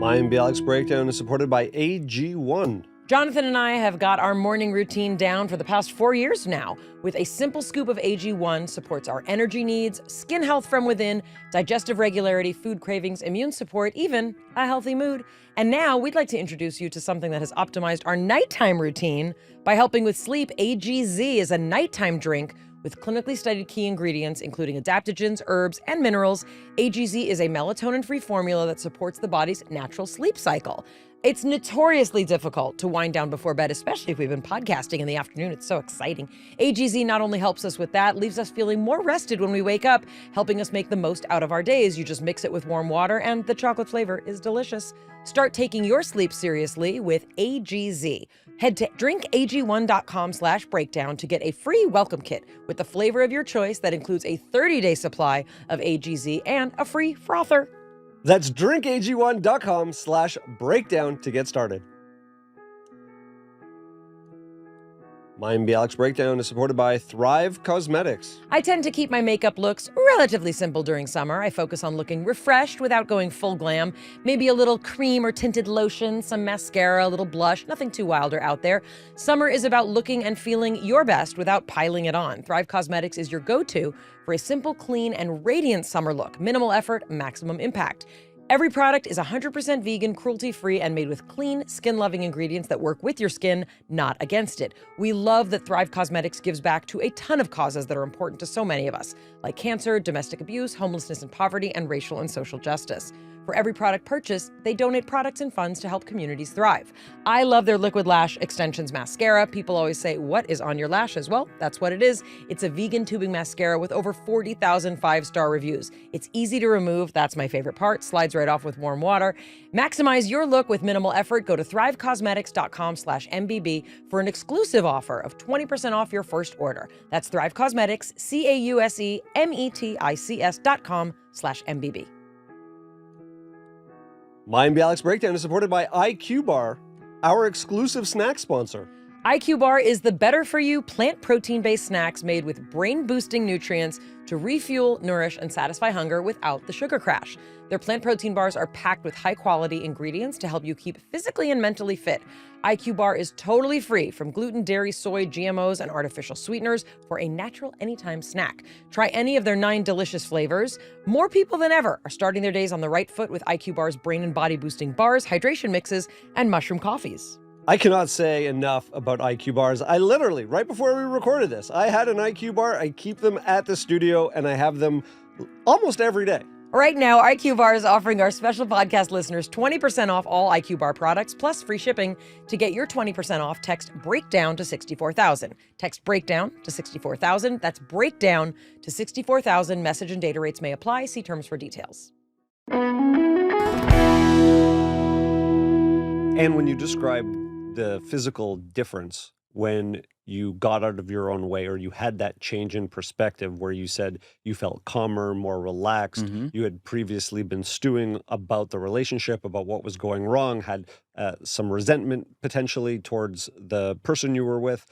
Mayim Bialik's breakdown is supported by AG1. Jonathan and I have got our morning routine down for the past 4 years now. With a simple scoop of AG1 supports our energy needs, skin health from within, digestive regularity, food cravings, immune support, even a healthy mood. And now we'd like to introduce you to something that has optimized our nighttime routine by helping with sleep. AGZ is a nighttime drink with clinically studied key ingredients, including adaptogens, herbs, and minerals. AGZ is a melatonin-free formula that supports the body's natural sleep cycle. It's notoriously difficult to wind down before bed, especially if we've been podcasting in the afternoon. It's so exciting. AGZ not only helps us with that, leaves us feeling more rested when we wake up, helping us make the most out of our days. You just mix it with warm water and the chocolate flavor is delicious. Start taking your sleep seriously with AGZ. Head to drinkag1.com/breakdown to get a free welcome kit with the flavor of your choice that includes a 30-day supply of AGZ and a free frother. That's drinkag1.com/breakdown to get started. Mayim Bialik's Breakdown is supported by Thrive Cosmetics. I tend to keep my makeup looks relatively simple during summer. I focus on looking refreshed without going full glam. Maybe a little cream or tinted lotion, some mascara, a little blush, nothing too wild or out there. Summer is about looking and feeling your best without piling it on. Thrive Cosmetics is your go-to for a simple, clean, and radiant summer look. Minimal effort, maximum impact. Every product is 100% vegan, cruelty-free, and made with clean, skin-loving ingredients that work with your skin, not against it. We love that Thrive Cosmetics gives back to a ton of causes that are important to so many of us, like cancer, domestic abuse, homelessness and poverty, and racial and social justice. For every product purchased, they donate products and funds to help communities thrive. I love their Liquid Lash Extensions mascara. People always say, what is on your lashes? Well, that's what it is. It's a vegan tubing mascara with over 40,000 five-star reviews. It's easy to remove. That's my favorite part. Slides right off with warm water. Maximize your look with minimal effort. Go to thrivecosmetics.com/MBB for an exclusive offer of 20% off your first order. That's Thrive Cosmetics, CAUSEMETICS.com/MBB. Mayim Bialik's Breakdown is supported by IQ Bar, our exclusive snack sponsor. IQ Bar is the better-for-you plant protein-based snacks made with brain-boosting nutrients to refuel, nourish, and satisfy hunger without the sugar crash. Their plant protein bars are packed with high-quality ingredients to help you keep physically and mentally fit. IQ Bar is totally free from gluten, dairy, soy, GMOs, and artificial sweeteners for a natural anytime snack. Try any of their 9 delicious flavors. More people than ever are starting their days on the right foot with IQ Bar's brain and body boosting bars, hydration mixes, and mushroom coffees. I cannot say enough about IQ bars. I literally, right before we recorded this, I had an IQ bar. I keep them at the studio and I have them almost every day. Right now, IQ Bar is offering our special podcast listeners 20% off all IQ Bar products, plus free shipping. To get your 20% off, text BREAKDOWN to 64,000. Text BREAKDOWN to 64,000. That's BREAKDOWN to 64,000. Message and data rates may apply. See terms for details. And when you describe the physical difference when you got out of your own way or you had that change in perspective where you said you felt calmer, more relaxed, you had previously been stewing about the relationship, about what was going wrong, had some resentment potentially towards the person you were with.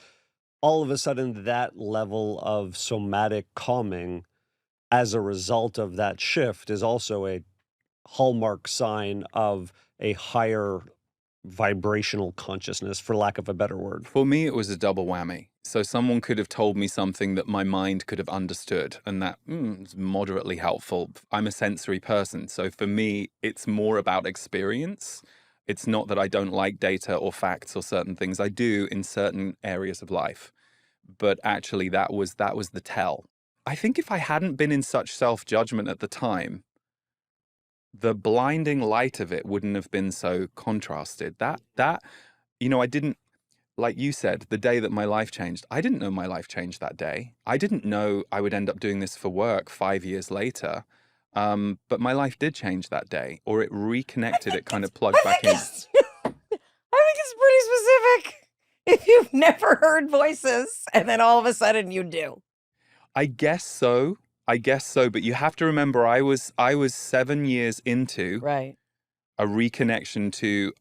All of a sudden, that level of somatic calming as a result of that shift is also a hallmark sign of a higher vibrational consciousness, for lack of a better word. For me, it was a double whammy. So someone could have told me something that my mind could have understood, and that is moderately helpful. I'm a sensory person, so for me, it's more about experience. It's not that I don't like data or facts or certain things. I do in certain areas of life, but actually that was the tell. I think if I hadn't been in such self-judgment at the time, the blinding light of it wouldn't have been so contrasted. That I didn't, like you said, the day that my life changed, I didn't know my life changed that day. I didn't know I would end up doing this for work 5 years later. But my life did change that day, or it reconnected, it kind of plugged back in. I think it's pretty specific. If you've never heard voices and then all of a sudden you do. I guess so, but you have to remember I was 7 years into a reconnection to,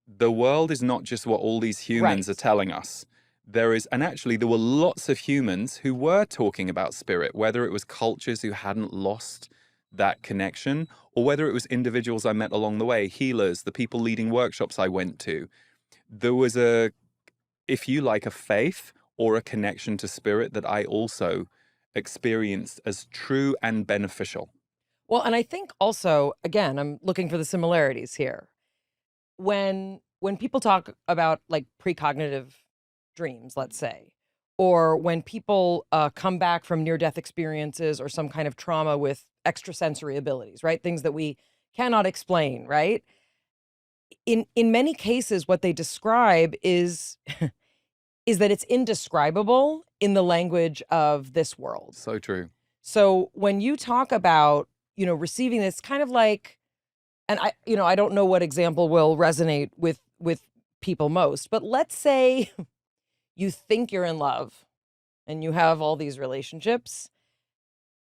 the world is not just what all these humans are telling us. And actually there were lots of humans who were talking about spirit, whether it was cultures who hadn't lost that connection, or whether it was individuals I met along the way, healers, the people leading workshops I went to. There was if you like, a faith or a connection to spirit that I also experienced as true and beneficial. Well, and I think also, again, I'm looking for the similarities here. When people talk about like precognitive dreams, let's say, or when people come back from near-death experiences or some kind of trauma with extrasensory abilities, right? Things that we cannot explain, right? In many cases, what they describe is that it's indescribable in the language of this world. So true. So when you talk about, receiving this kind of like, and I don't know what example will resonate with people most, but let's say you think you're in love and you have all these relationships,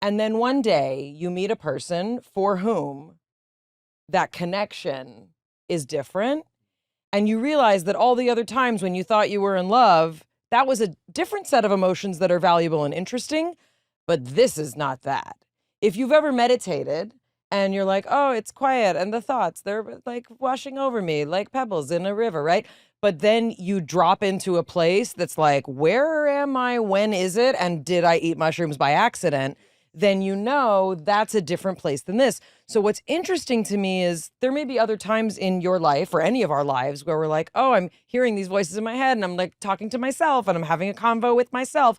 and then one day you meet a person for whom that connection is different, and you realize that all the other times when you thought you were in love, that was a different set of emotions that are valuable and interesting, but this is not that. If you've ever meditated and you're like, oh, it's quiet and the thoughts, they're like washing over me like pebbles in a river, right? But then you drop into a place that's like, where am I? When is it? And did I eat mushrooms by accident? Then you know that's a different place than this. So what's interesting to me is there may be other times in your life or any of our lives where we're like, oh, I'm hearing these voices in my head and I'm like talking to myself and I'm having a convo with myself.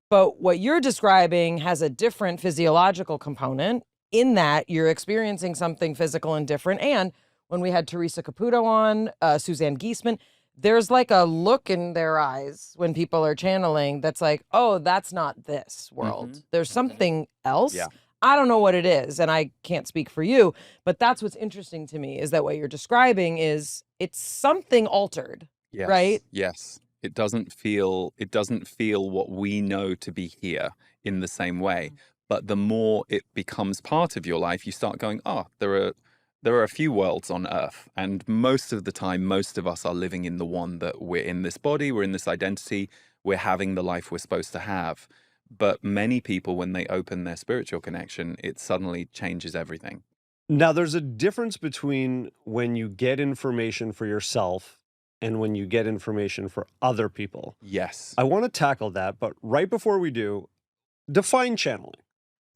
But what you're describing has a different physiological component in that you're experiencing something physical and different. And when we had Teresa Caputo on, Suzanne Giesemann, there's like a look in their eyes when people are channeling that's like, oh, that's not this world. There's something else. Yeah. I don't know what it is, and I can't speak for you, but that's what's interesting to me is that what you're describing is it's something altered, Yes. right? Yes. It doesn't feel what we know to be here in the same way. But the more it becomes part of your life, you start going, oh, there are a few worlds on Earth. And most of the time, most of us are living in the one that we're in this body, we're in this identity, we're having the life we're supposed to have. But many people, when they open their spiritual connection, it suddenly changes everything. Now, there's a difference between when you get information for yourself and when you get information for other people. Yes. I want to tackle that, but right before we do, define channeling.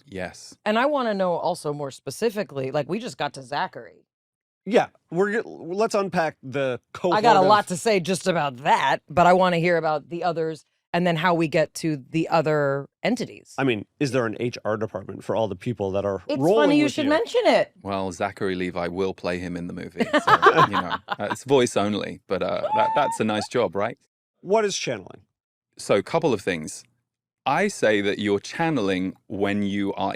Yes. And I want to know also more specifically, like we just got to Zachary. Yeah, let's unpack the cohort. I got a of- lot to say just about that, but I want to hear about the others and then how we get to the other entities. I mean, is there an HR department for all the people that are It's rolling funny you with should mention it. Well, Zachary Levi will play him in the movie. So, it's voice only, but that's a nice job, right? What is channeling? So a couple of things. I say that you're channeling when you are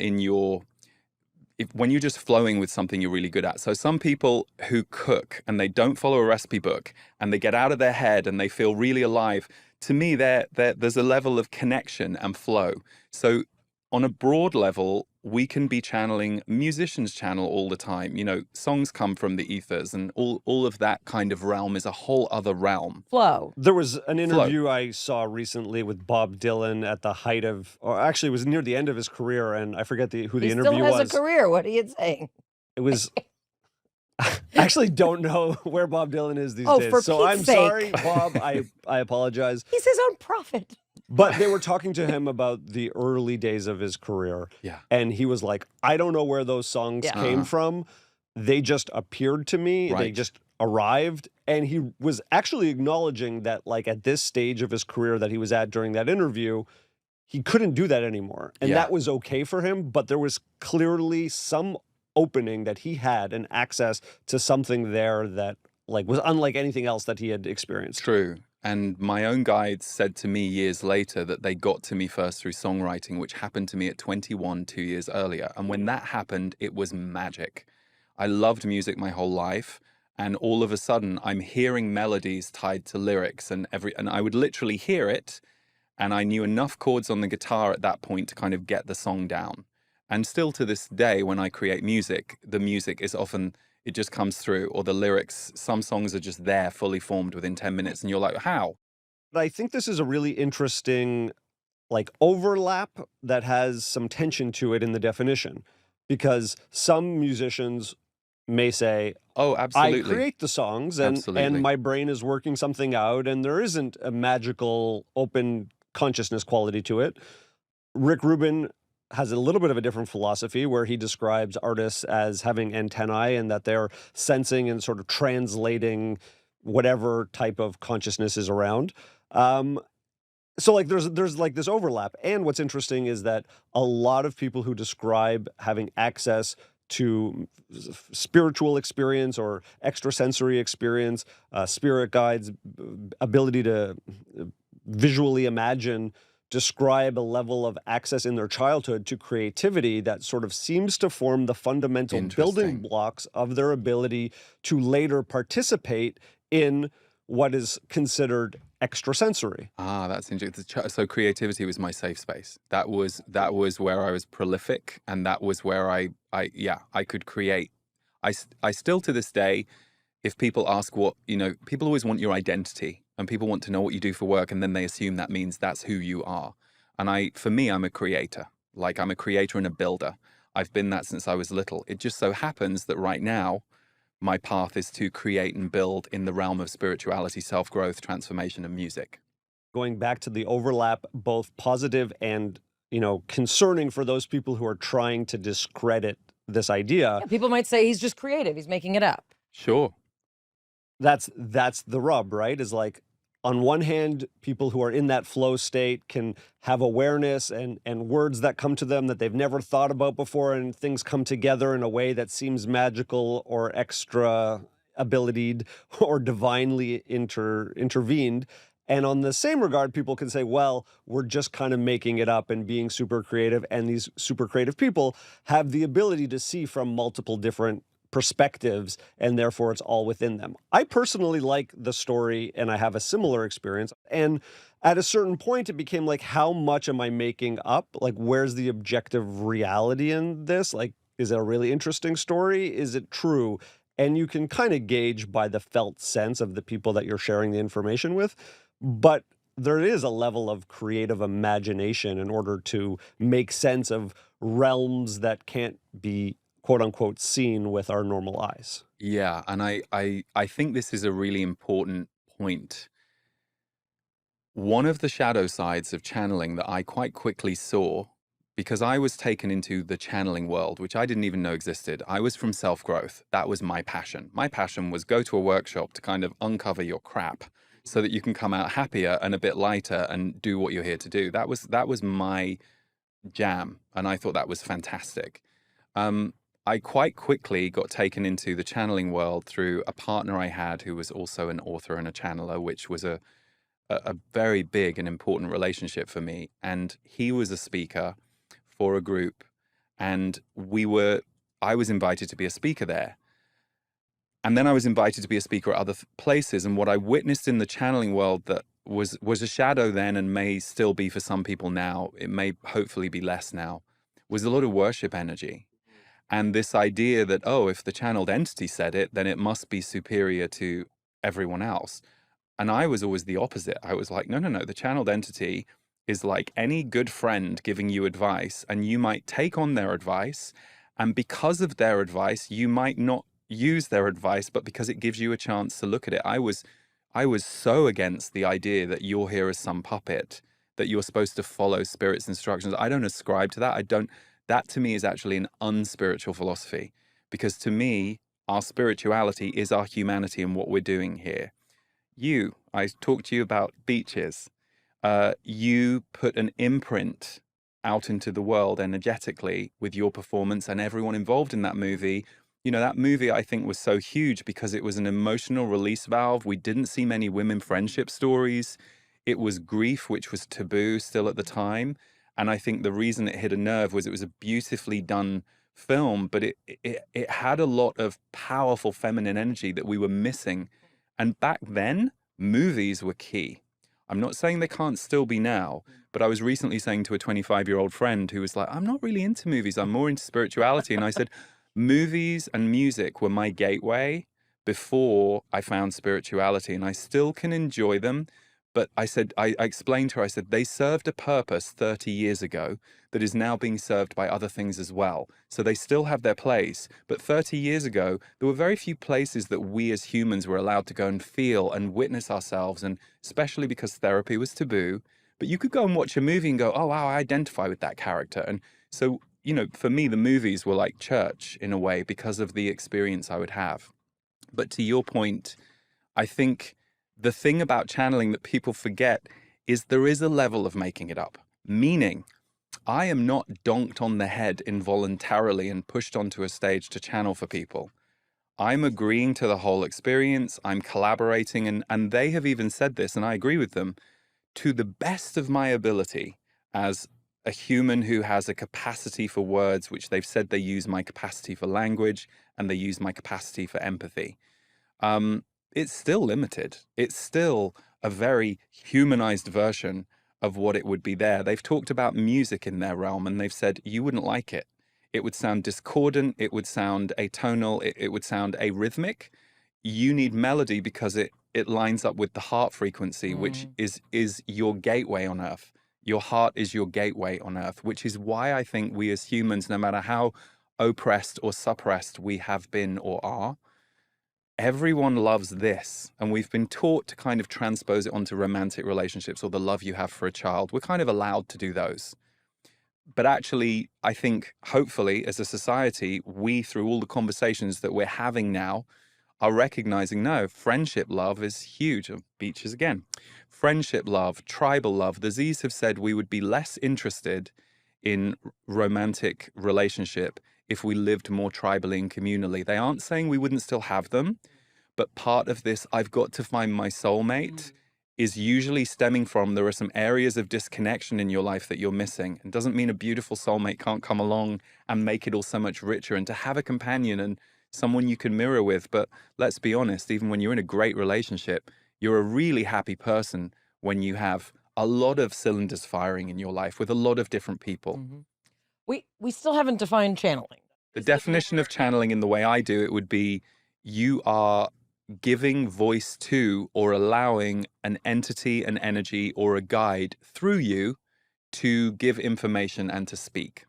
when you're just flowing with something you're really good at. So some people who cook and they don't follow a recipe book and they get out of their head and they feel really alive, to me, there's a level of connection and flow. So on a broad level, we can be channeling, musicians channel all the time. Songs come from the ethers and all of that kind of realm is a whole other realm. Flow. There was an interview I saw recently with Bob Dylan at the height of, or actually it was near the end of his career, and I forget who the interview He still has was. a career. What are you saying? It was... I actually don't know where Bob Dylan is these Oh, days. for So Pete's I'm sake. sorry, Bob. I apologize. He's his own prophet. But they were talking to him about the early days of his career. Yeah. And he was like, I don't know where those songs Yeah. came from. They just appeared to me. They Right. just arrived. And he was actually acknowledging that, like, at this stage of his career that he was at during that interview, he couldn't do that anymore. And Yeah. that was okay for him. But there was clearly some opening that he had and access to something there that, like, was unlike anything else that he had experienced. True. And my own guides said to me years later that they got to me first through songwriting, which happened to me at 21, 2 years earlier. And when that happened, it was magic. I loved music my whole life. And all of a sudden, I'm hearing melodies tied to lyrics and I would literally hear it. And I knew enough chords on the guitar at that point to kind of get the song down. And still to this day, when I create music, the music is often, it just comes through, or the lyrics, some songs are just there, fully formed within 10 minutes. And you're like, how? But I think this is a really interesting, like, overlap that has some tension to it in the definition. Because some musicians may say, Oh, absolutely. I create the songs and Absolutely. my brain is working something out and there isn't a magical open consciousness quality to it. Rick Rubin has a little bit of a different philosophy where he describes artists as having antennae and that they're sensing and sort of translating whatever type of consciousness is around. So like there's like this overlap. And what's interesting is that a lot of people who describe having access to spiritual experience or extrasensory experience, spirit guides, ability to visually imagine, describe a level of access in their childhood to creativity that sort of seems to form the fundamental building Interesting. blocks of their ability to later participate in what is considered extrasensory. Ah, that's interesting. So creativity was my safe space. That was where I was prolific, and that was where I could create. I still to this day, if people ask what, people always want your identity. and people want to know what you do for work, and then they assume that means that's who you are. And for me, I'm a creator. Like, I'm a creator and a builder. I've been that since I was little. It just so happens that right now, my path is to create and build in the realm of spirituality, self-growth, transformation, and music. Going back to the overlap, both positive and, concerning for those people who are trying to discredit this idea. Yeah, people might say he's just creative. He's making it up. Sure. That's the rub, right? Is like, on one hand, people who are in that flow state can have awareness and words that come to them that they've never thought about before, and things come together in a way that seems magical or extra abilitied or divinely intervened. And on the same regard, people can say, well, we're just kind of making it up and being super creative. And these super creative people have the ability to see from multiple different perspectives, and therefore it's all within them. I personally like the story, and I have a similar experience. And at a certain point, it became like, how much am I making up? Like, where's the objective reality in this? Like, is it a really interesting story? Is it true? And you can kind of gauge by the felt sense of the people that you're sharing the information with. But there is a level of creative imagination in order to make sense of realms that can't be quote unquote seen with our normal eyes. Yeah, and I think this is a really important point. One of the shadow sides of channeling that I quite quickly saw, because I was taken into the channeling world, which I didn't even know existed. I was from self-growth. That was my passion. My passion was go to a workshop to kind of uncover your crap so that you can come out happier and a bit lighter and do what you're here to do. That was my jam, and I thought that was fantastic. I quite quickly got taken into the channeling world through a partner I had who was also an author and a channeler, which was a very big and important relationship for me. And he was a speaker for a group, and I was invited to be a speaker there. And then I was invited to be a speaker at other places. And what I witnessed in the channeling world that was a shadow then, and may still be for some people now, it may hopefully be less now, was a lot of worship energy. And this idea that, oh, if the channeled entity said it, then it must be superior to everyone else. And I was always the opposite. I was like, no, the channeled entity is like any good friend giving you advice, and you might take on their advice. And because of their advice, you might not use their advice, but because it gives you a chance to look at it. I was so against the idea that you're here as some puppet, that you're supposed to follow spirit's instructions. I don't ascribe to that. That to me is actually an unspiritual philosophy, because to me, our spirituality is our humanity and what we're doing here. I talked to you about beaches. You put an imprint out into the world energetically with your performance, and everyone involved in that movie. That movie I think was so huge because it was an emotional release valve. We didn't see many women friendship stories. It was grief, which was taboo still at the time. And I think the reason it hit a nerve was it was a beautifully done film, but it had a lot of powerful feminine energy that we were missing. And back then, movies were key. I'm not saying they can't still be now, but I was recently saying to a 25-year-old friend who was like, I'm not really into movies, I'm more into spirituality. And I said, movies and music were my gateway before I found spirituality, and I still can enjoy them. But I explained to her, I said, they served a purpose 30 years ago that is now being served by other things as well. So they still have their place. But 30 years ago, there were very few places that we as humans were allowed to go and feel and witness ourselves, and especially because therapy was taboo. But you could go and watch a movie and go, oh, wow, I identify with that character. And so, for me, the movies were like church in a way because of the experience I would have. But to your point, I think the thing about channeling that people forget is there is a level of making it up. Meaning, I am not donked on the head involuntarily and pushed onto a stage to channel for people. I'm agreeing to the whole experience. I'm collaborating. And they have even said this, and I agree with them, to the best of my ability as a human who has a capacity for words, which they've said they use my capacity for language and they use my capacity for empathy. It's still limited. It's still a very humanized version of what it would be there. They've talked about music in their realm, and they've said you wouldn't like it. It would sound discordant. It would sound atonal. It would sound arrhythmic. you need melody because it lines up with the heart frequency, which is your gateway on earth. Your heart is your gateway on earth, which is why I think we as humans, no matter how oppressed or suppressed we have been or are, everyone loves this. And we've been taught to kind of transpose it onto romantic relationships or the love you have for a child. We're kind of allowed to do those. But actually, I think, hopefully, as a society, we, through all the conversations that we're having now, are recognizing, no, friendship love is huge. Beaches again. Friendship love, tribal love. The Z's have said we would be less interested in romantic relationship if we lived more tribally and communally. They aren't saying we wouldn't still have them, but part of this, I've got to find my soulmate, is usually stemming from there are some areas of disconnection in your life that you're missing. It doesn't mean a beautiful soulmate can't come along and make it all so much richer, and to have a companion and someone you can mirror with. But let's be honest, even when you're in a great relationship, you're a really happy person when you have a lot of cylinders firing in your life with a lot of different people. We still haven't defined channeling. The definition of channeling in the way I do it would be you are giving voice to or allowing an entity, an energy, or a guide through you to give information and to speak.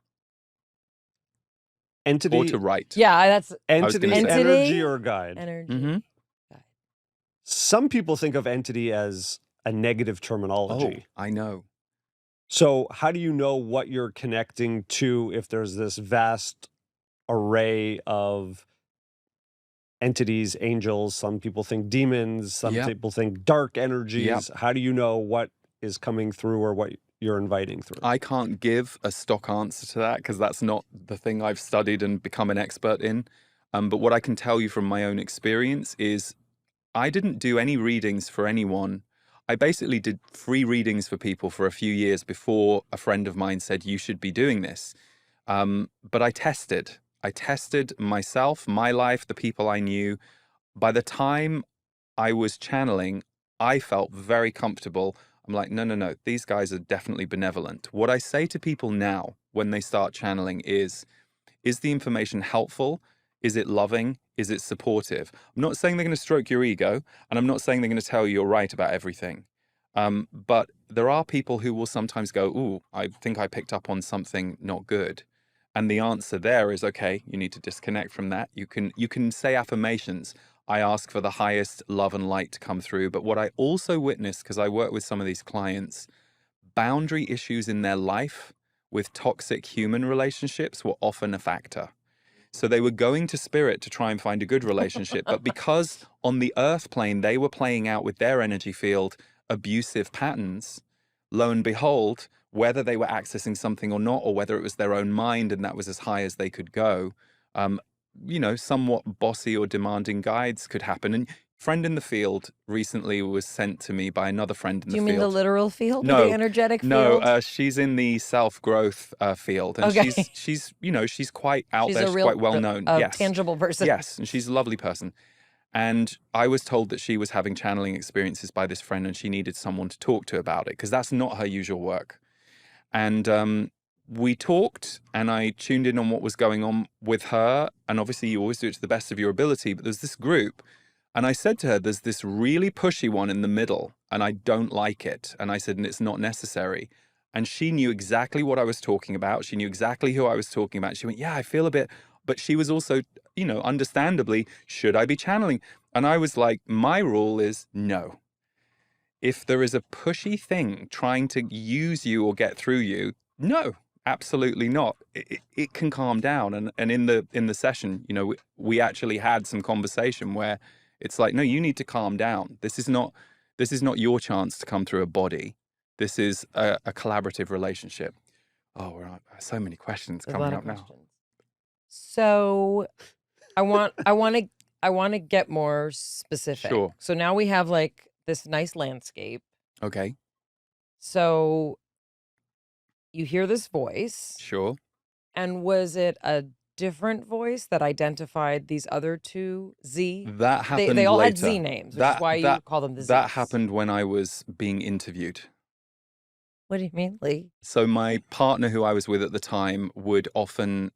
Entity Or to write. Yeah, that's entity, gonna say. energy, or guide. energy. Mhm. Guide. Some people think of entity as a negative Oh, terminology. I know. So how do you know what you're connecting to if there's this vast array of entities, angels? Some people think demons, some Yep. people think dark energies. Yep. How do you know what is coming through or what you're inviting through? I can't give a stock answer to that because that's not the thing I've studied and become an expert in. But what I can tell you from my own experience is I didn't do any readings for anyone. I basically did free readings for people for a few years before a friend of mine said, you should be doing this. But I tested. I tested myself, my life, the people I knew. By the time I was channeling, I felt very comfortable. I'm like, no, these guys are definitely benevolent. What I say to people now when they start channeling is the information helpful? Is it loving? Is it supportive? I'm not saying they're going to stroke your ego, and I'm not saying they're going to tell you you're right about everything. But there are people who will sometimes go, ooh, I think I picked up on something not good. And the answer there is, okay, you need to disconnect from that. You can say affirmations. I ask for the highest love and light to come through. But what I also witnessed, because I work with some of these clients, boundary issues in their life with toxic human relationships were often a factor. So they were going to spirit to try and find a good relationship. But because on the earth plane, they were playing out with their energy field abusive patterns, lo and behold, whether they were accessing something or not, or whether it was their own mind and that was as high as they could go, somewhat bossy or demanding guides could happen. And friend in the field recently was sent to me by another friend in the Do you field. mean the literal field? No, Or the energetic field? No, she's in the self-growth field, and Okay. she's quite out She's there. a She's real, quite well known. Yes, tangible person. yes, and she's a lovely person. And I was told that she was having channeling experiences by this friend, and she needed someone to talk to about it because that's not her usual work. And we talked, and I tuned in on what was going on with her. And obviously, you always do it to the best of your ability. But there's this group. And I said to her, there's this really pushy one in the middle, and I don't like it. And I said, and it's not necessary. And she knew exactly what I was talking about. She knew exactly who I was talking about. She went, yeah, I feel a bit, but she was also, understandably, should I be channeling? And I was like, my rule is no. If there is a pushy thing trying to use you or get through you, no, absolutely not. It can calm down. And in the session, we actually had some conversation where it's like, no, you need to calm down. This is not your chance to come through a body. This is a collaborative relationship. Oh, we're on so many questions There's a coming lot up of now. questions. So I want to get more specific. Sure. So now we have like this nice landscape. Okay, So you hear this voice, sure. and was it a different voice that identified these other two Z? That happened They all later. had Z names, which is why you call them the Zs. That happened when I was being interviewed. What do you mean, Lee? So my partner who I was with at the time would often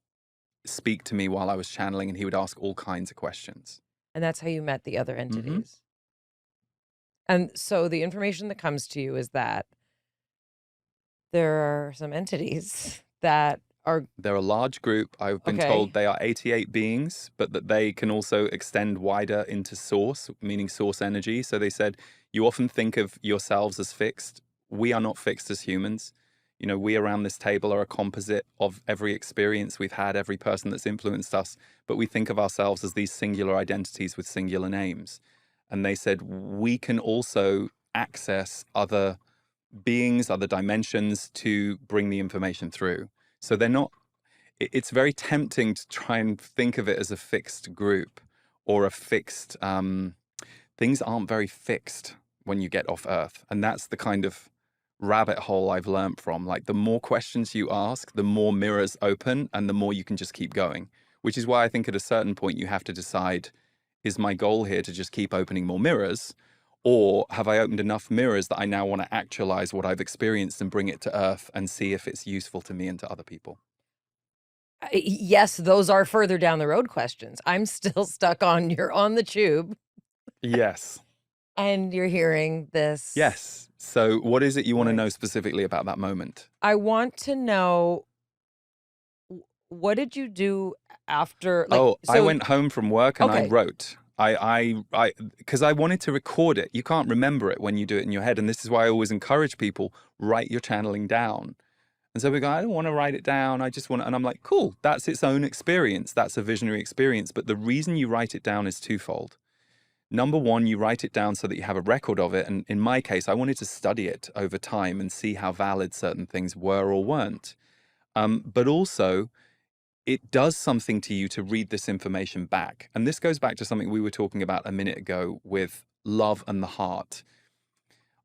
speak to me while I was channeling, and he would ask all kinds of questions. And that's how you met the other Mm-hmm. entities. And so the information that comes to you is that there are some entities that are They're a large group. I've been told they are 88 beings, but that they can also extend wider into source, meaning source energy. So they said, you often think of yourselves as fixed. We are not fixed as humans. You know, we around this table are a composite of every experience we've had, every person that's influenced us, but we think of ourselves as these singular identities with singular names. And they said, we can also access other beings, other dimensions to bring the information through. So they're not, it's very tempting to try and think of it as a fixed group or a fixed, things aren't very fixed when you get off Earth. And that's the kind of rabbit hole I've learned from. Like the more questions you ask, the more mirrors open and the more you can just keep going, which is why I think at a certain point you have to decide, is my goal here to just keep opening more mirrors? Or have I opened enough mirrors that I now want to actualize what I've experienced and bring it to Earth and see if it's useful to me and to other people? Yes, those are further down the road questions. I'm still stuck on you're on the tube Yes. and you're hearing this. Yes. So what is it you want to know Voice. specifically about that moment? I want to know, what did you do after? Like, I so went home from work and I Okay. wrote. Because I wanted to record it. You can't remember it when you do it in your head. And this is why I always encourage people, write your channeling down. And so we go, I don't want to write it down. I just want to, and I'm like, cool, that's its own experience. That's a visionary experience. But the reason you write it down is twofold. Number one, you write it down so that you have a record of it. And in my case, I wanted to study it over time and see how valid certain things were or weren't. But also, it does something to you to read this information back. And this goes back to something we were talking about a minute ago with love and the heart.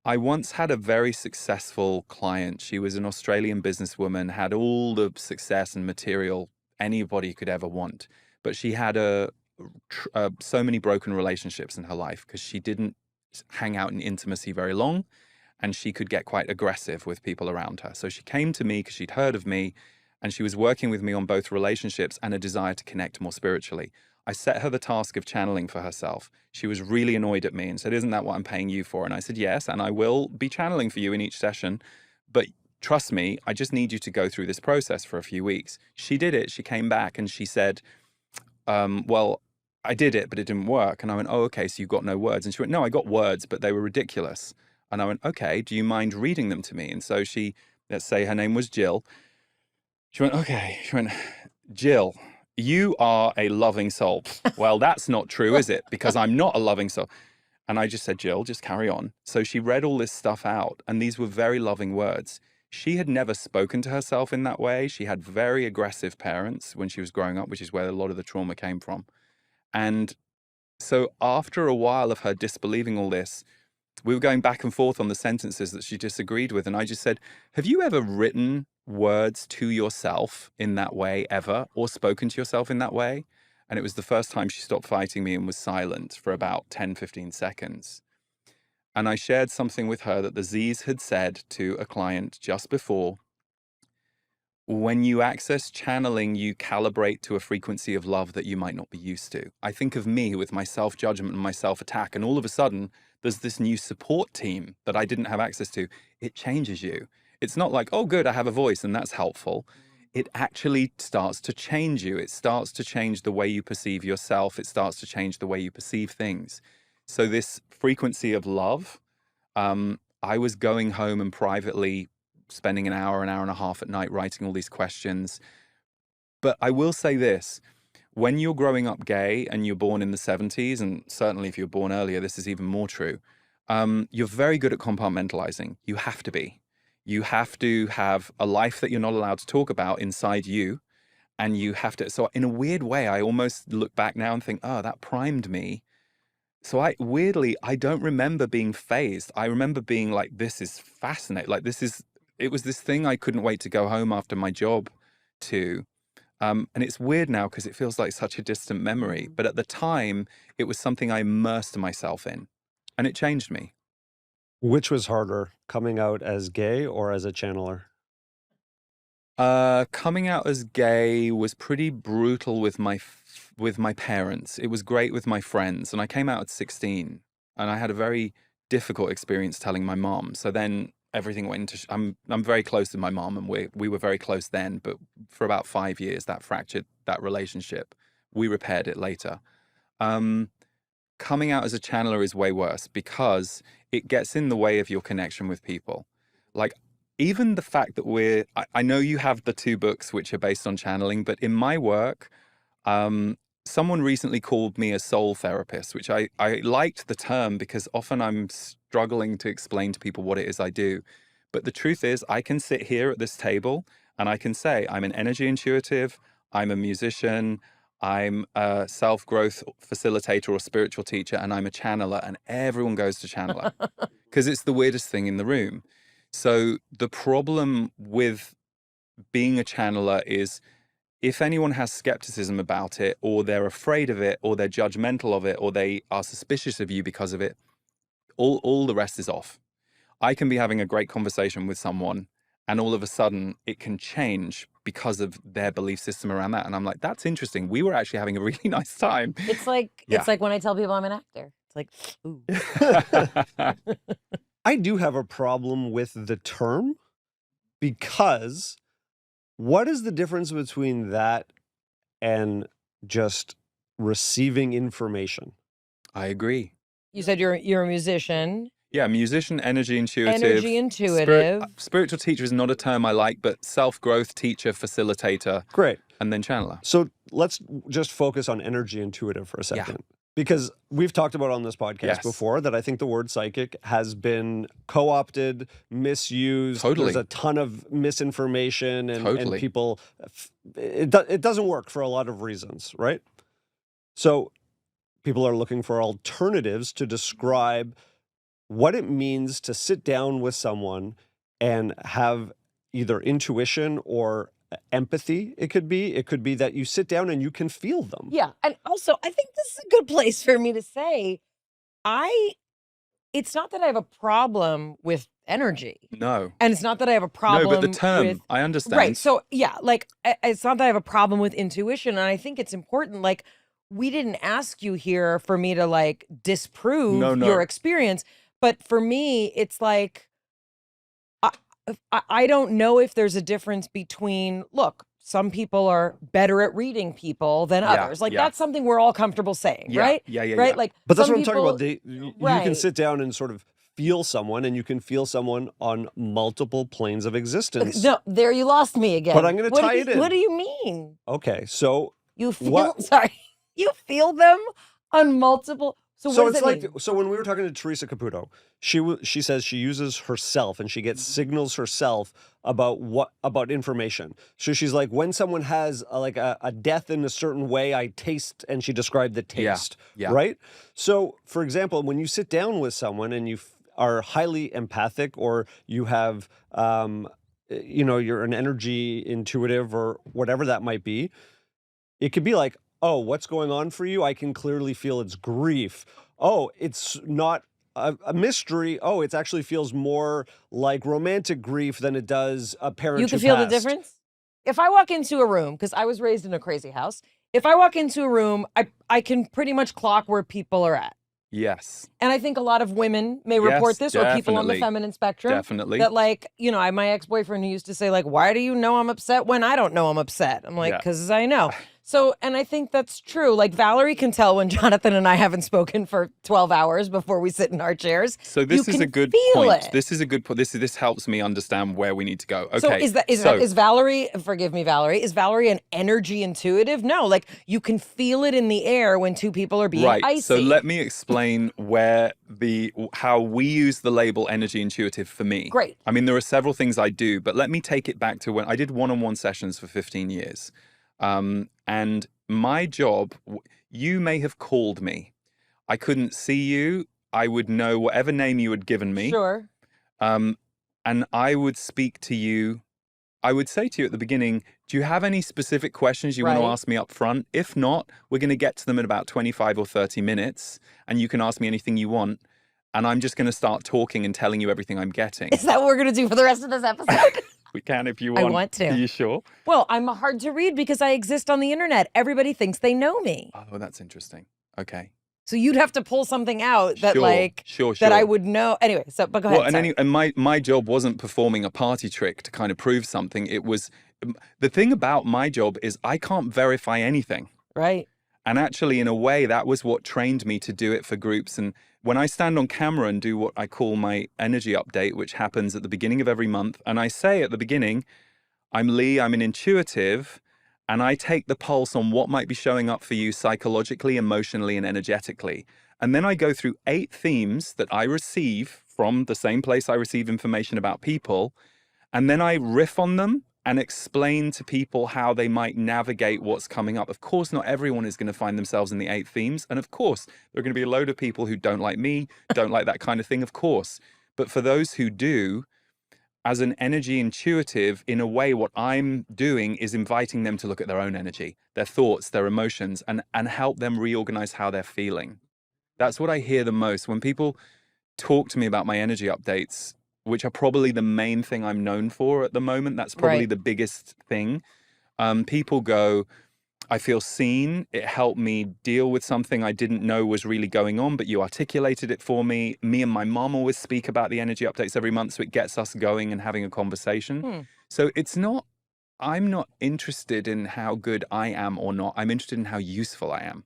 I once had a very successful client. She was an Australian businesswoman, had all the success and material anybody could ever want. But she had so many broken relationships in her life because she didn't hang out in intimacy very long and she could get quite aggressive with people around her. So she came to me because she'd heard of me and she was working with me on both relationships and a desire to connect more spiritually. I set her the task of channeling for herself. She was really annoyed at me and said, isn't that what I'm paying you for? And I said, yes, and I will be channeling for you in each session. But trust me, I just need you to go through this process for a few weeks. She did it. She came back and she said, well, I did it, but it didn't work. And I went, oh, okay, so you've got no words. And she went, no, I got words, but they were ridiculous. And I went, okay, do you mind reading them to me? And so she, let's say her name was Jill. She went, okay. She went, Jill, you are a loving soul. Well, that's not true, is it? Because I'm not a loving soul. And I just said, Jill, just carry on. So she read all this stuff out, and these were very loving words. She had never spoken to herself in that way. She had very aggressive parents when she was growing up, which is where a lot of the trauma came from. And so after a while of her disbelieving all this, we were going back and forth on the sentences that she disagreed with. And I just said, have you ever written words to yourself in that way ever, or spoken to yourself in that way? And it was the first time she stopped fighting me and was silent for about 10, 15 seconds. And I shared something with her that the Z's had said to a client just before. When you access channeling, you calibrate to a frequency of love that you might not be used to. I think of me with my self-judgment and my self-attack, and all of a sudden, there's this new support team that I didn't have access to. It changes you. It's not like, oh, good, I have a voice, and that's helpful. It actually starts to change you. It starts to change the way you perceive yourself. It starts to change the way you perceive things. So this frequency of love, I was going home and privately spending an hour and a half at night writing all these questions. But I will say this, when you're growing up gay and you're born in the 70s, and certainly if you're born earlier, this is even more true, you're very good at compartmentalizing. You have to be. You have to have a life that you're not allowed to talk about inside you. And you have to, so in a weird way, I almost look back now and think, oh, that primed me. So I don't remember being fazed. I remember being like, this is fascinating. Like it was this thing I couldn't wait to go home after my job to. And it's weird now because it feels like such a distant memory. But at the time, it was something I immersed myself in. And it changed me. Which was harder, coming out as gay or as a channeler? Coming out as gay was pretty brutal with my with my parents. It was great with my friends. And I came out at 16 and I had a very difficult experience telling my mom. So then everything went into, I'm very close with my mom, and we were very close then, but for about 5 years that fractured that relationship. We repaired it later. Coming out as a channeler is way worse because it gets in the way of your connection with people. Like, even the fact that I know you have the 2 books which are based on channeling, but in my work, someone recently called me a soul therapist, which I liked the term because often I'm struggling to explain to people what it is I do. But the truth is, I can sit here at this table and I can say, I'm an energy intuitive, I'm a musician, I'm a self-growth facilitator or spiritual teacher, and I'm a channeler, and everyone goes to channeler because it's the weirdest thing in the room. So the problem with being a channeler is if anyone has skepticism about it, or they're afraid of it, or they're judgmental of it, or they are suspicious of you because of it, all the rest is off. I can be having a great conversation with someone and all of a sudden it can change because of their belief system around that. And I'm like, that's interesting. We were actually having a really nice time. It's like it's like when I tell people I'm an actor. It's like, ooh. I do have a problem with the term because what is the difference between that and just receiving information? I agree. You said you're a musician. Yeah, musician, energy intuitive. Energy intuitive. Spiritual teacher is not a term I like, but self-growth teacher, facilitator. Great. And then channeler. So let's just focus on energy intuitive for a second. Yeah. Because we've talked about on this podcast before that I think the word psychic has been co-opted, misused. Totally. There's a ton of misinformation and people, it doesn't work for a lot of reasons, right? So people are looking for alternatives to describe what it means to sit down with someone and have either intuition or empathy. It could be that you sit down and you can feel them. Yeah. And also, I think this is a good place for me to say, it's not that I have a problem with energy. No. And it's not that I have a problem No, but the term, with, I understand. right. So yeah, like it's not that I have a problem with intuition. And I think it's important. Like, we didn't ask you here for me to like disprove your experience. But for me, it's like, I don't know if there's a difference between, look, some people are better at reading people than others. Like, that's something we're all comfortable saying, right? Yeah. Right? Like, but that's some what I'm talking people- about. You can sit down and sort of feel someone, and you can feel someone on multiple planes of existence. No, there you lost me again. But I'm going to tie it in. What do you mean? Okay, so You feel, sorry, you feel them on multiple... So what does it mean? So when we were talking to Teresa Caputo, she says she uses herself and she gets signals herself about information. So she's like, when someone has a death in a certain way, I taste, and she described the taste, right? So for example, when you sit down with someone and you are highly empathic, or you have, you're an energy intuitive or whatever that might be, it could be like, oh, what's going on for you? I can clearly feel it's grief. Oh, it's not a mystery. Oh, it actually feels more like romantic grief than it does a parent. You can feel the difference? If I walk into a room, because I was raised in a crazy house, if I walk into a room, I can pretty much clock where people are at. Yes. And I think a lot of women may report this, or people on the feminine spectrum. Definitely. That, like, my ex-boyfriend who used to say, like, why do you know I'm upset when I don't know I'm upset? I'm like, because I know. So, and I think that's true. Like, Valerie can tell when Jonathan and I haven't spoken for 12 hours before we sit in our chairs. So this is a good point. This is a good point. This helps me understand where we need to go. Okay. So is Valerie, forgive me, Valerie, is Valerie an energy intuitive? No, like, you can feel it in the air when two people are being icy. So let me explain how we use the label energy intuitive for me. Great. I mean, there are several things I do, but let me take it back to when I did one-on-one sessions for 15 years. And my job, you may have called me. I couldn't see you. I would know whatever name you had given me. Sure. And I would speak to you. I would say to you at the beginning, do you have any specific questions you want to ask me up front? If not, we're going to get to them in about 25 or 30 minutes, and you can ask me anything you want. And I'm just going to start talking and telling you everything I'm getting. Is that what we're going to do for the rest of this episode? We can if you I want. want to. Are you sure? Well, I'm hard to read because I exist on the internet. Everybody thinks they know me. Oh, that's interesting. Okay. So you'd have to pull something out that Sure. that I would know. Anyway, but go ahead. Well, and my job wasn't performing a party trick to kind of prove something. It was the thing about my job is I can't verify anything. Right. And actually, in a way, that was what trained me to do it for groups. And when I stand on camera and do what I call my energy update, which happens at the beginning of every month, and I say at the beginning, I'm Lee, I'm an intuitive, and I take the pulse on what might be showing up for you psychologically, emotionally, and energetically. And then I go through 8 themes that I receive from the same place I receive information about people. And then I riff on them and explain to people how they might navigate what's coming up. Of course, not everyone is going to find themselves in the 8 themes. And of course, there are going to be a load of people who don't like me, don't like that kind of thing, of course. But for those who do, as an energy intuitive, in a way, what I'm doing is inviting them to look at their own energy, their thoughts, their emotions, and help them reorganize how they're feeling. That's what I hear the most. When people talk to me about my energy updates, which are probably the main thing I'm known for at the moment, that's probably the biggest thing. People go, I feel seen. It helped me deal with something I didn't know was really going on, but you articulated it for me. Me and my mom always speak about the energy updates every month, so it gets us going and having a conversation. So I'm not interested in how good I am or not. I'm interested in how useful I am.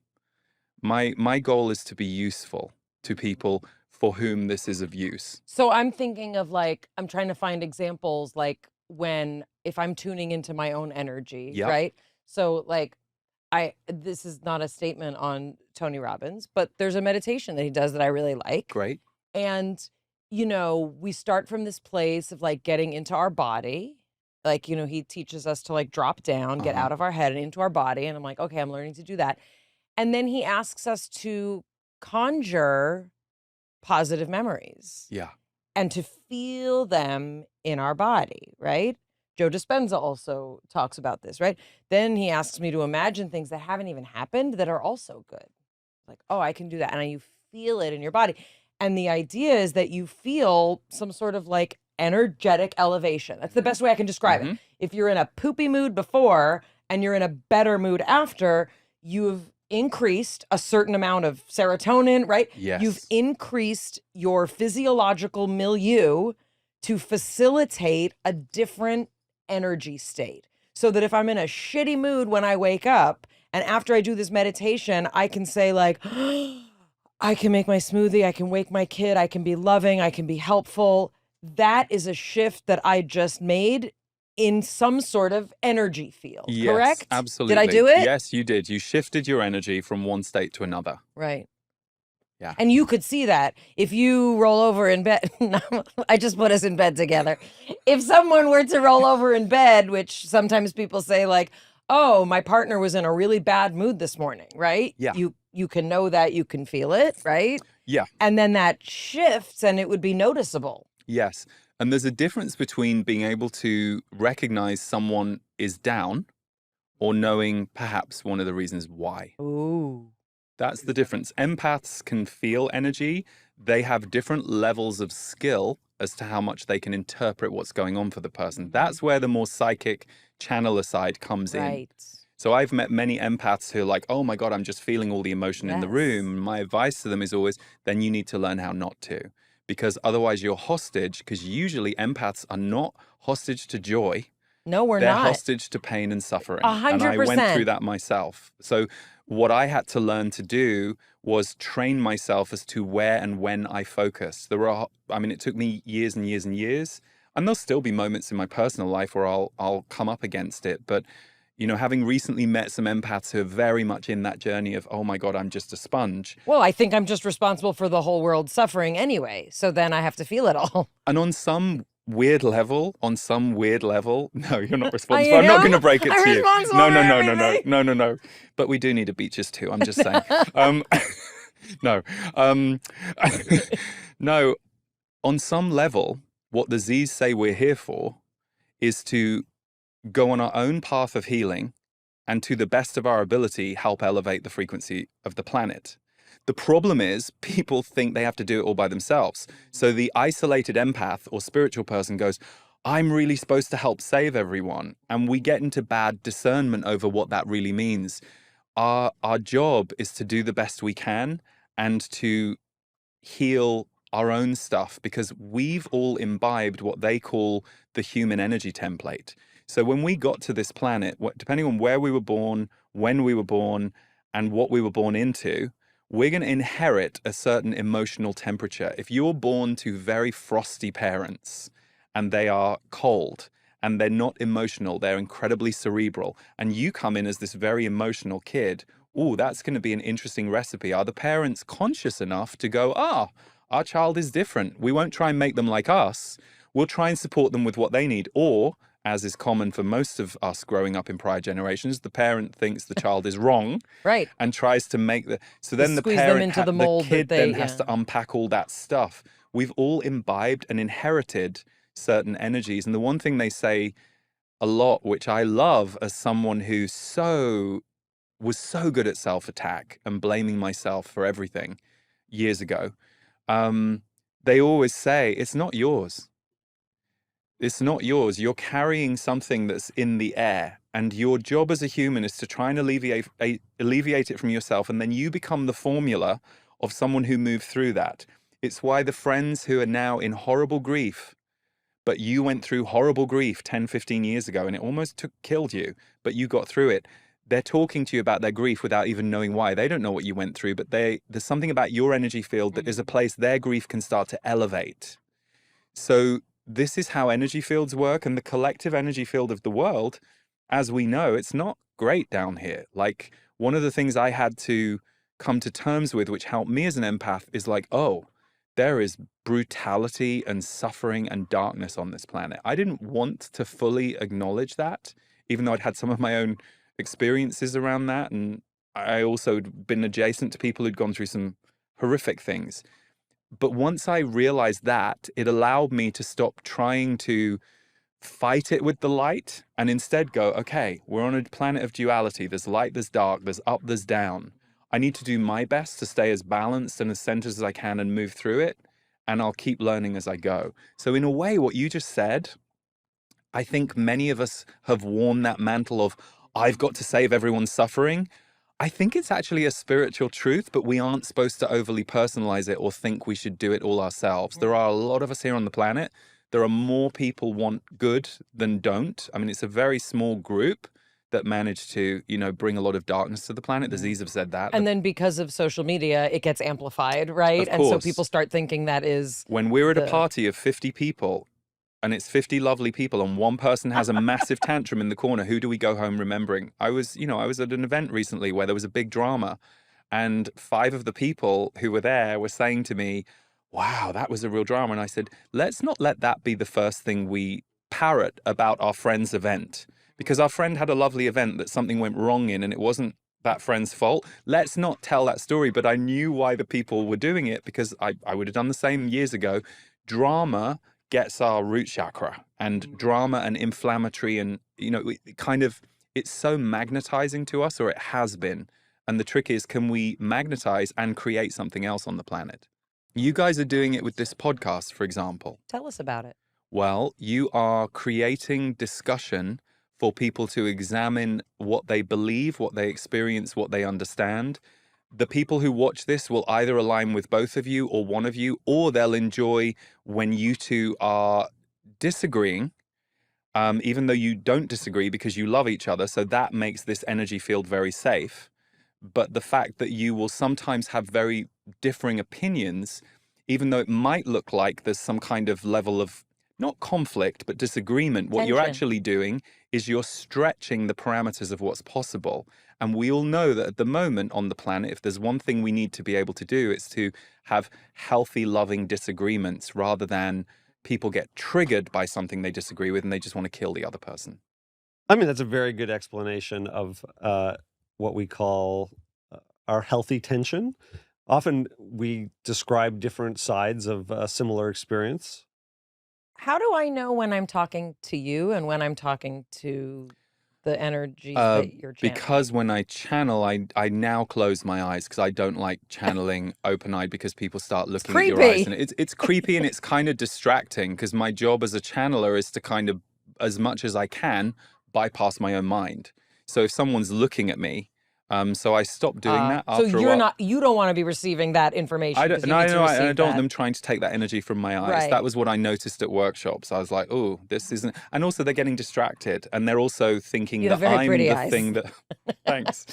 My goal is to be useful to people for whom this is of use. So I'm thinking of I'm trying to find examples if I'm tuning into my own energy, right? So this is not a statement on Tony Robbins, but there's a meditation that he does that I really like. Great. And, we start from this place of getting into our body. He teaches us to drop down, get out of our head and into our body. And I'm like, okay, I'm learning to do that. And then he asks us to conjure positive memories. Yeah. And to feel them in our body, right? Joe Dispenza also talks about this, right? Then he asks me to imagine things that haven't even happened that are also good. Like, oh, I can do that. And you feel it in your body. And the idea is that you feel some sort of energetic elevation. That's the best way I can describe it. If you're in a poopy mood before and you're in a better mood after, you've increased a certain amount of serotonin, right? Yes. You've increased your physiological milieu to facilitate a different energy state. So that if I'm in a shitty mood when I wake up, and after I do this meditation, I can say I can make my smoothie, I can wake my kid, I can be loving, I can be helpful. That is a shift that I just made in some sort of energy field, correct? Absolutely. Did I do it? Yes, you did. You shifted your energy from one state to another. Right. Yeah. And you could see that if you roll over in bed. I just put us in bed together. If someone were to roll over in bed, which sometimes people say oh, my partner was in a really bad mood this morning, right? Yeah. You can know that, you can feel it, right? Yeah. And then that shifts and it would be noticeable. Yes. And there's a difference between being able to recognize someone is down or knowing perhaps one of the reasons why. Ooh. That's the difference. Empaths can feel energy. They have different levels of skill as to how much they can interpret what's going on for the person. That's where the more psychic channeler side comes in. So I've met many empaths who are like, oh my God, I'm just feeling all the emotion in the room. My advice to them is always, then you need to learn how not to. Because otherwise you're hostage, because usually empaths are not hostage to joy. No, we're They're not. hostage to pain and suffering. 100%. And I went through that myself. So what I had to learn to do was train myself as to where and when I focus. It took me years and years and years. And there'll still be moments in my personal life where I'll come up against it. But, having recently met some empaths who are very much in that journey of, oh my God, I'm just a sponge. Well, I think I'm just responsible for the whole world suffering anyway. So then I have to feel it all. And on some weird level, no, you're not responsible. I'm not going to break it to you. No. But we do need a beaches too. I'm just saying. No. No. On some level, what the Z's say we're here for is to go on our own path of healing and to the best of our ability, help elevate the frequency of the planet. The problem is people think they have to do it all by themselves. So the isolated empath or spiritual person goes, I'm really supposed to help save everyone. And we get into bad discernment over what that really means. Our job is to do the best we can and to heal our own stuff, because we've all imbibed what they call the human energy template. So when we got to this planet, depending on where we were born, when we were born, and what we were born into, we're going to inherit a certain emotional temperature. If you're born to very frosty parents and they are cold and they're not emotional, they're incredibly cerebral, and you come in as this very emotional kid, oh, that's going to be an interesting recipe. Are the parents conscious enough to go, our child is different. We won't try and make them like us. We'll try and support them with what they need. Or, as is common for most of us growing up in prior generations, the parent thinks the child is wrong, Right. and tries to make so then the squeeze them parent, into the mold kid that they- then has to unpack all that stuff. We've all imbibed and inherited certain energies. And the one thing they say a lot, which I love as someone who was so good at self-attack and blaming myself for everything years ago, they always say, it's not yours. It's not yours. You're carrying something that's in the air, and your job as a human is to try and alleviate it from yourself, and then you become the formula of someone who moved through that. It's why the friends who are now in horrible grief, but you went through horrible grief 10, 15 years ago, and it almost killed you, but you got through it. They're talking to you about their grief without even knowing why. They don't know what you went through, but there's something about your energy field that is a place their grief can start to elevate. So this is how energy fields work, and the collective energy field of the world, as we know, it's not great down here. Like, one of the things I had to come to terms with, which helped me as an empath, is like, oh, there is brutality and suffering and darkness on this planet. I didn't want to fully acknowledge that, even though I'd had some of my own experiences around that. And I also had been adjacent to people who'd gone through some horrific things. But once I realized that, it allowed me to stop trying to fight it with the light and instead go, okay, we're on a planet of duality. There's light, there's dark, there's up, there's down. I need to do my best to stay as balanced and as centered as I can and move through it. And I'll keep learning as I go. So in a way, what you just said, I think many of us have worn that mantle of, I've got to save everyone's suffering. I think it's actually a spiritual truth, but we aren't supposed to overly personalize it or think we should do it all ourselves. There are a lot of us here on the planet. There are more people want good than don't. I mean, it's a very small group that managed to, bring a lot of darkness to the planet. The Z's have said that. And then because of social media, it gets amplified, right? Of And so course. people start thinking that is When we're at a party of 50 people, and it's 50 lovely people, and one person has a massive tantrum in the corner, who do we go home remembering? I was at an event recently where there was a big drama, and 5 of the people who were there were saying to me, wow, that was a real drama. And I said, let's not let that be the first thing we parrot about our friend's event, because our friend had a lovely event that something went wrong in, and it wasn't that friend's fault. Let's not tell that story. But I knew why the people were doing it, because I would have done the same years ago. Drama gets our root chakra, and drama and inflammatory, and it's so magnetizing to us, or it has been. And the trick is, can we magnetize and create something else on the planet? You guys are doing it with this podcast, for example. Tell us about it. Well, you are creating discussion for people to examine what they believe, what they experience, what they understand. The people who watch this will either align with both of you or one of you, or they'll enjoy when you two are disagreeing, even though you don't disagree because you love each other. So that makes this energy field very safe. But the fact that you will sometimes have very differing opinions, even though it might look like there's some kind of level of not conflict, but disagreement, what you're Tension. actually doing is you're stretching the parameters of what's possible. And we all know that at the moment on the planet, if there's one thing we need to be able to do, it's to have healthy, loving disagreements rather than people get triggered by something they disagree with and they just want to kill the other person. I mean, that's a very good explanation of what we call our healthy tension. Often we describe different sides of a similar experience. How do I know when I'm talking to you and when I'm talking to the energies that you're channeling? Because when I channel, I now close my eyes because I don't like channeling open-eyed because people start looking at your eyes. creepy. And it's creepy and it's kind of distracting because my job as a channeler is to kind of, as much as I can, bypass my own mind. So if someone's looking at me, so I stopped doing that So after a you're while. not, you don't want to be receiving that information. I don't, 'cause you no, need to I receive don't want that. them trying to take that energy from my eyes. Right. That was what I noticed at workshops. I was like, oh, this isn't. And also, they're getting distracted, and they're also thinking You have that very I'm pretty the eyes. thing that. Thanks.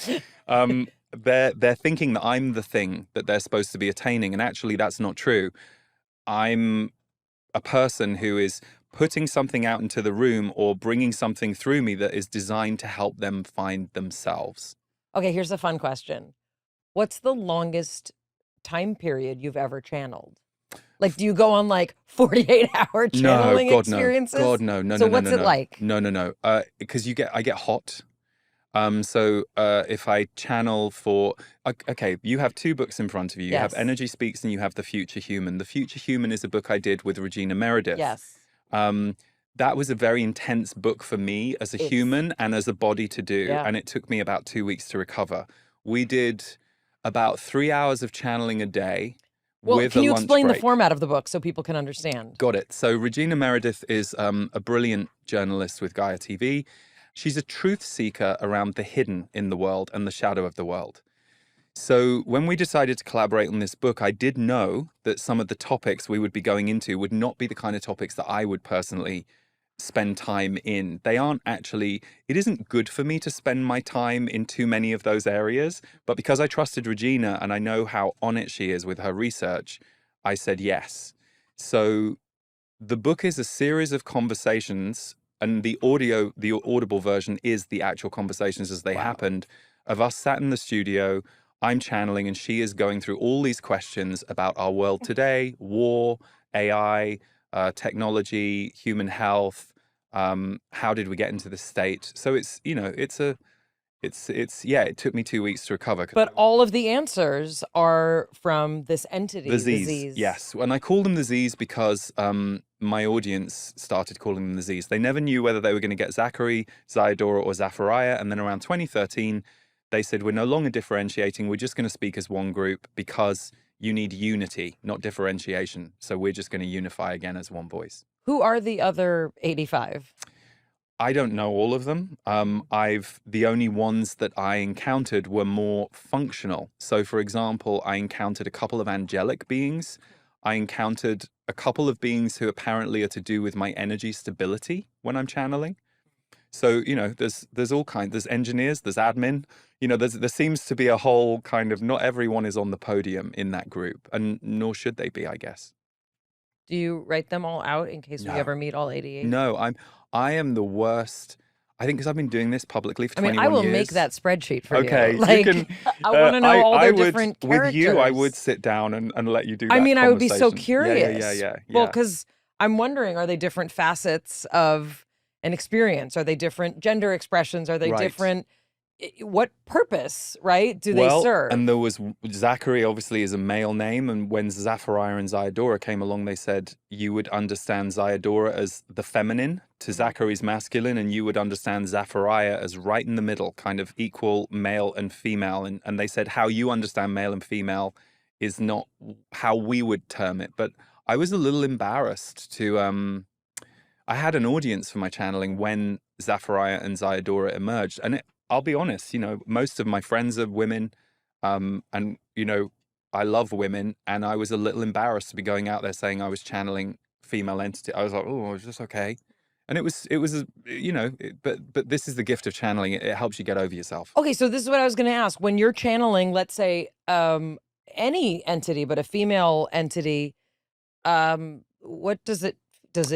They're thinking that I'm the thing that they're supposed to be attaining, and actually, that's not true. I'm a person who is putting something out into the room or bringing something through me that is designed to help them find themselves. Okay, here's a fun question. What's the longest time period you've ever channeled? Like, do you go on like 48-hour channeling no, experiences? God, no. So what's it like? No. Because I get hot. So if I channel for, okay, you have two books in front of you. You have Yes. Energy Speaks and you have The Future Human. The Future Human is a book I did with Regina Meredith. Yes. That was a very intense book for me as a human and as a body to do. Yeah. And it took me about 2 weeks to recover. We did about 3 hours of channeling a day. Well, with can a you lunch explain the break. format of the book so people can understand? Got it. So Regina Meredith is a brilliant journalist with Gaia TV. She's a truth seeker around the hidden in the world and the shadow of the world. So when we decided to collaborate on this book, I did know that some of the topics we would be going into would not be the kind of topics that I would personally spend time in. They aren't actually, it isn't good for me to spend my time in too many of those areas, but because I trusted Regina and I know how on it she is with her research, I said yes. So the book is a series of conversations, and the audible version is the actual conversations as they happened, of us sat in the studio, I'm channeling, and she is going through all these questions about our world today, war, AI, technology, human health, how did we get into this state? So it's, it took me 2 weeks to recover. But all of the answers are from this entity, The Z's, yes. And I call them the Z's because my audience started calling them the Z's. They never knew whether they were going to get Zachary, Zayadora, or Zaphariah. And then around 2013, they said, we're no longer differentiating. We're just going to speak as one group because you need unity, not differentiation. So we're just going to unify again as one voice. Who are the other 85? I don't know all of them. The only ones that I encountered were more functional. So for example, I encountered a couple of angelic beings. I encountered a couple of beings who apparently are to do with my energy stability when I'm channeling. So, there's all kinds, there's engineers, there's admin, there seems to be a whole kind of, not everyone is on the podium in that group, and nor should they be, I guess. Do you write them all out in case we ever meet all 88? No, I am the worst. I think because I've been doing this publicly for 21 years. I will make that spreadsheet for okay, you. Like, you can, I want to know all their different characters. With you, I would sit down and let you do that. I would be so conversation. curious. Yeah. Well, because I'm wondering, are they different facets of an experience? Are they different gender expressions? Are they different? What purpose, right, do they serve? And there was, Zachary obviously is a male name, and when Zaphariah and Zayadora came along, they said you would understand Zayadora as the feminine to Zachary's masculine, and you would understand Zaphariah as right in the middle, kind of equal male and female. And they said how you understand male and female is not how we would term it. But I was a little embarrassed to, I had an audience for my channeling when Zaphariah and Zayadora emerged, and I'll be honest, most of my friends are women, and, I love women, and I was a little embarrassed to be going out there saying I was channeling female entity. I was like, oh, is this okay? And it was, but this is the gift of channeling. It helps you get over yourself. Okay, so this is what I was going to ask. When you're channeling, let's say, any entity, but a female entity, what does it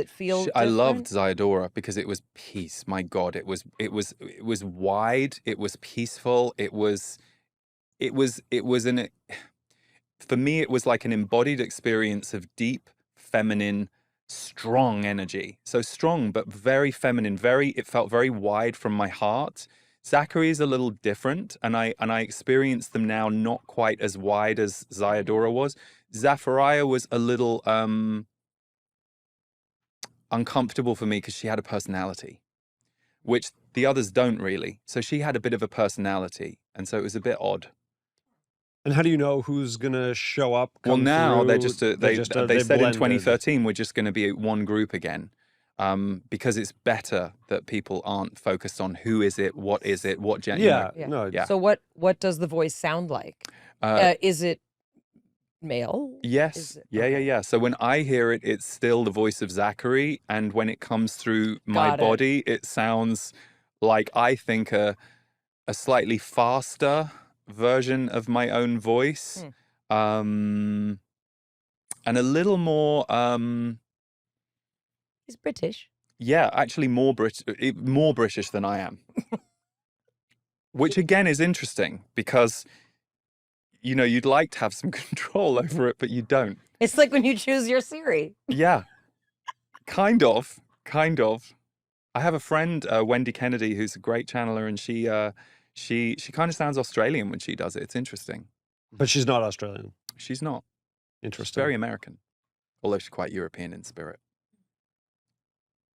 feel different? I loved Zayadora because it was peace. My God, it was wide. It was peaceful. For me, it was like an embodied experience of deep, feminine, strong energy. So strong, but very feminine. It felt very wide from my heart. Zachary is a little different, and I experience them now not quite as wide as Zayadora was. Zaphariah was a little uncomfortable for me because she had a personality. which the others don't really. So she had a bit of a personality, and so it was a bit odd. And how do you know who's going to show up? Well, now they're through? just they said in blended. 2013 we're just going to be one group again, because it's better that people aren't focused on who is it, what gender. Yeah, Yeah. no. Yeah. So what does the voice sound like? Is it male? Yes. Is it- Yeah. So when I hear it, it's still the voice of Zachary, and when it comes through my Got it. body, it sounds like, I think, a slightly faster version of my own voice, and a little more He's British. yeah, actually more British than I am. Which again is interesting, because you'd like to have some control over it, but you don't. It's like when you choose your Siri. Yeah. Kind of. I have a friend, Wendy Kennedy, who's a great channeler, and she kind of sounds Australian when she does it. It's interesting. But she's not Australian. She's not. She's Interesting. very American, although she's quite European in spirit.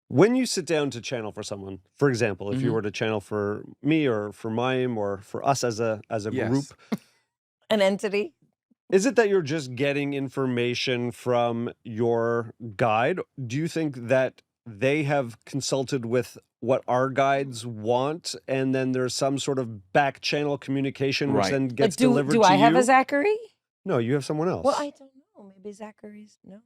When you sit down to channel for someone, for example, if you were to channel for me or for Mayim or for us as a Yes. group, An entity. is it that you're just getting information from your guide? Do you think that they have consulted with what our guides want, and then there's some sort of back channel communication which Right. then gets do delivered to I have you? a Zachary? No, you have someone else. Well, I don't know. Maybe Zachary's no.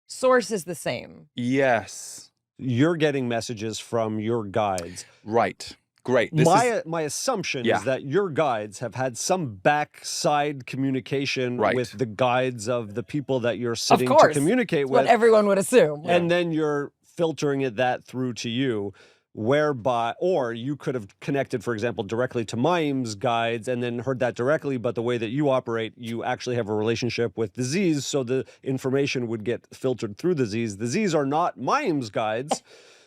Source is the same. Yes. You're getting messages from your guides. Right. Great. My assumption Yeah. is that your guides have had some backside communication Right. with the guides of the people that you're sitting to course. communicate What with, everyone would assume. and then you're filtering that through to you, whereby, or you could have connected, for example, directly to Mayim's guides and then heard that directly, but the way that you operate, you actually have a relationship with the Z's, so the information would get filtered through the Z's. The Z's are not Mayim's guides.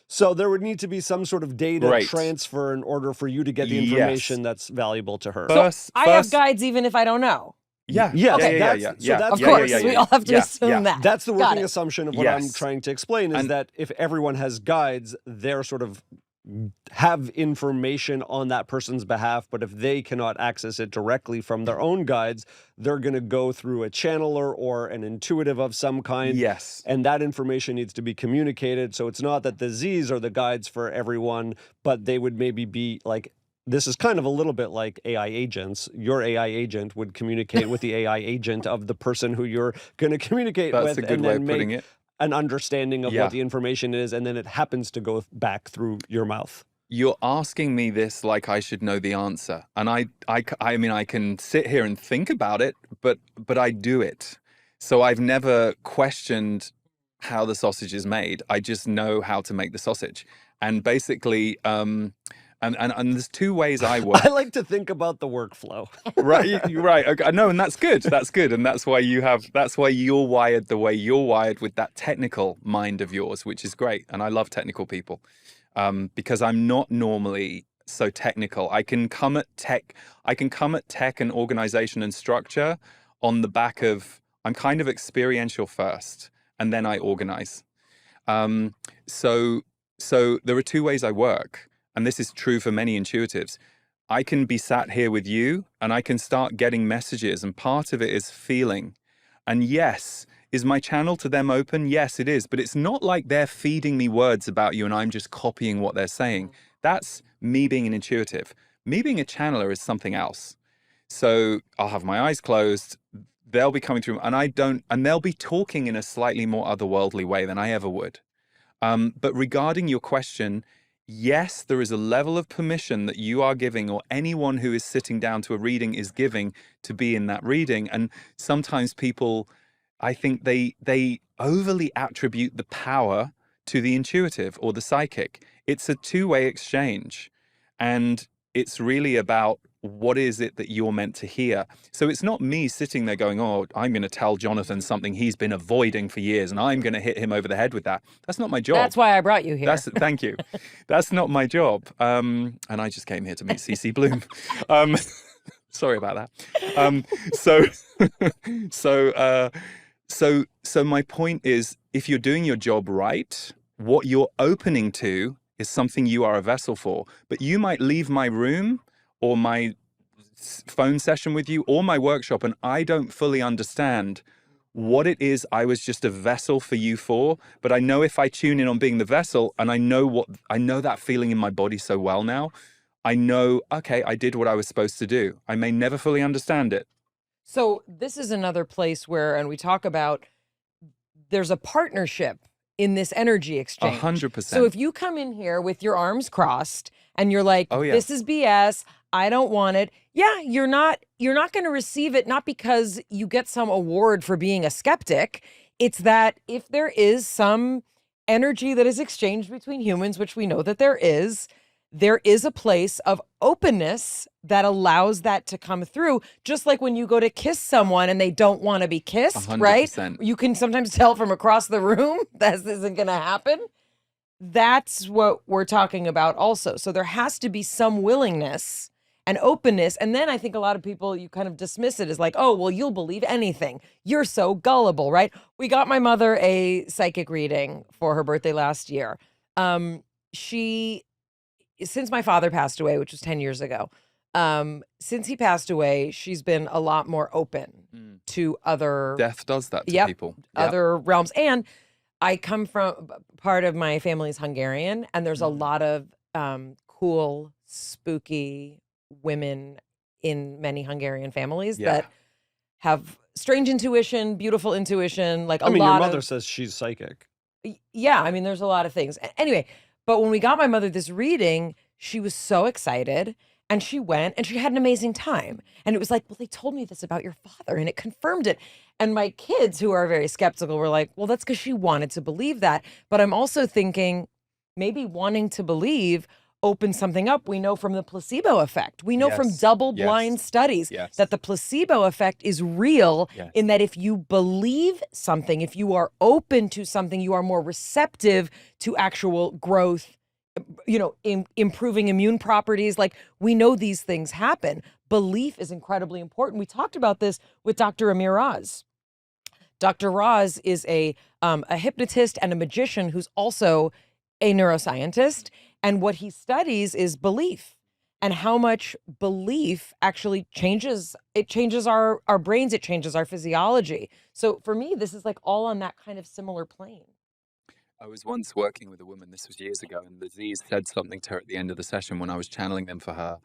So there would need to be some sort of data Right. transfer in order for you to get the Yes. information that's valuable to her. First, I have guides even if I don't know. Yeah. Yes, Okay. that's- Yeah. so Yeah. that's- Of Yeah, course, yeah, we all have to assume yeah. that. That's the Got working it. assumption of what I'm Yes. trying to explain, is And- that if everyone has guides, they're sort of have information on that person's behalf, but if they cannot access it directly from their own guides, they're going to go through a channeler or an intuitive of some kind. Yes. And that information needs to be communicated. So it's not that the Z's are the guides for everyone, but they would maybe be like, this is kind of a little bit like AI agents. Your AI agent would communicate with the AI agent of the person who you're going to communicate That's with, a good and way then of putting make it. an understanding of Yeah. what the information is, and then it happens to go back through your mouth. You're asking me this like I should know the answer. And I mean, I can sit here and think about it, but I do it. So I've never questioned how the sausage is made. I just know how to make the sausage. And basically, and there's two ways I work. I like to think about the workflow. Right, you're right. Okay. No, and that's good. That's good. And that's why you're wired the way you're wired, with that technical mind of yours, which is great. And I love technical people. Because I'm not normally so technical. I can come at tech and organization and structure on the back of, I'm kind of experiential first, and then I organize. So there are two ways I work, and this is true for many intuitives. I can be sat here with you and I can start getting messages, and part of it is feeling. And yes, is my channel to them open? Yes, it is. But it's not like they're feeding me words about you and I'm just copying what they're saying. That's me being an intuitive. Me being a channeler is something else. So I'll have my eyes closed. They'll be coming through, and they'll be talking in a slightly more otherworldly way than I ever would. But regarding your question, yes, there is a level of permission that you are giving, or anyone who is sitting down to a reading is giving, to be in that reading. And sometimes people, I think they overly attribute the power to the intuitive or the psychic. It's a two-way exchange. And it's really about, what is it that you're meant to hear? So it's not me sitting there going, oh, I'm going to tell Jonathan something he's been avoiding for years, and I'm going to hit him over the head with that. That's not my job. That's why I brought you here. Thank you. That's not my job. And I just came here to meet CC Bloom. Sorry about that. So my point is, if you're doing your job right, what you're opening to is something you are a vessel for. But you might leave my room or my phone session with you or my workshop, and I don't fully understand what it is I was just a vessel for you for. But I know if I tune in on being the vessel, and I know that feeling in my body so well now, I know, okay, I did what I was supposed to do. I may never fully understand it. So this is another place where, and we talk about, there's a partnership in this energy exchange. 100%. So if you come in here with your arms crossed and you're like, Oh, yeah. this is BS, I don't want it. Yeah, you're not going to receive it, not because you get some award for being a skeptic. It's that if there is some energy that is exchanged between humans, which we know that there is a place of openness that allows that to come through. Just like when you go to kiss someone and they don't want to be kissed, 100%. right? You can sometimes tell from across the room that this isn't going to happen. That's what we're talking about also. So there has to be some willingness and openness. And then I think a lot of people, you kind of dismiss it as like, oh, well, you'll believe anything. You're so gullible, right? We got my mother a psychic reading for her birthday last year. Since my father passed away, which was 10 years ago, since he passed away, she's been a lot more open to other... Death does that to people. Other realms. And I come from, part of my family is Hungarian, and there's a lot of cool, spooky women in many Hungarian families that have strange intuition, beautiful intuition, like I mean, your mother says she's psychic. Yeah, I mean, there's a lot of things. Anyway, but when we got my mother this reading, she was so excited, and she went and she had an amazing time. And it was like, well, they told me this about your father and it confirmed it. And my kids, who are very skeptical, were like, well, that's because she wanted to believe that. But I'm also thinking maybe wanting to believe opens something up. We know from the placebo effect. We know from double-blind studies that the placebo effect is real in that if you believe something, if you are open to something, you are more receptive to actual growth, improving immune properties. Like, we know these things happen. Belief is incredibly important. We talked about this with Dr. Amir Raz. Dr. Raz is a hypnotist and a magician who's also a neuroscientist. And what he studies is belief and how much belief actually changes our brains. It changes our physiology. So for me, this is like all on that kind of similar plane. I was once working with a woman, this was years ago, and the Z's said something to her at the end of the session when I was channeling them for her.